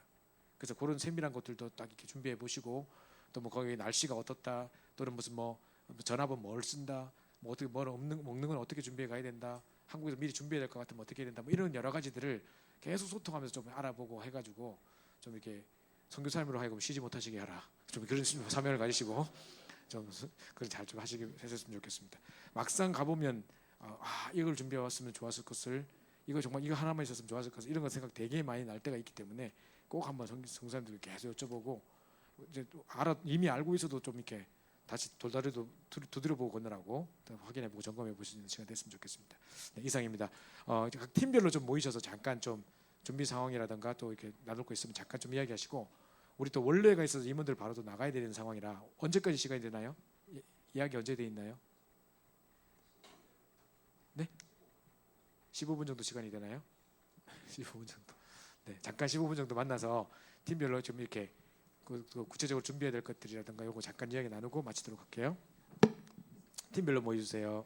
그래서 그런 세밀한 것들도 딱 이렇게 준비해 보시고 또 뭐 거기 날씨가 어떻다 또는 무슨 뭐 전화번 뭘 쓴다 뭐 어떻게 뭘 먹는 건 어떻게 준비해 가야 된다 한국에서 미리 준비해야 될 것 같으면 어떻게 해야 된다 뭐 이런 여러 가지들을 계속 소통하면서 좀 알아보고 해가지고 좀 이렇게 선교사님으로 하여금 쉬지 못하시게 하라 좀 그런 사명을 가지시고 좀 그걸 잘 좀 하셨으면 좋겠습니다. 막상 가보면 이걸 준비해 왔으면 좋았을 것을 이거 정말 이거 하나만 있었으면 좋았을 것을 이런 거 생각 되게 많이 날 때가 있기 때문에 꼭 한번 선교사님들 계속 여쭤보고 이제 이미 알고 있어도 좀 이렇게 다시 돌다리도 두드려보고 건너라고 확인해보고 점검해 보시는 시간 됐으면 좋겠습니다. 네, 이상입니다. 각 팀별로 좀 모이셔서 잠깐 좀 준비 상황이라든가 또 이렇게 나눌 거 있으면 잠깐 좀 이야기하시고 우리 또 원래가 있어서 임원들 바로 또 나가야 되는 상황이라 언제까지 시간이 되나요? 이야기 언제 돼 있나요? 네? 15분 정도 시간이 되나요? 15분 정도. 네, 잠깐 15분 정도 만나서 팀별로 좀 이렇게 구체적으로 준비해야 될 것들이라든가 요거 잠깐 이야기 나누고 마치도록 할게요. 팀별로 모여주세요.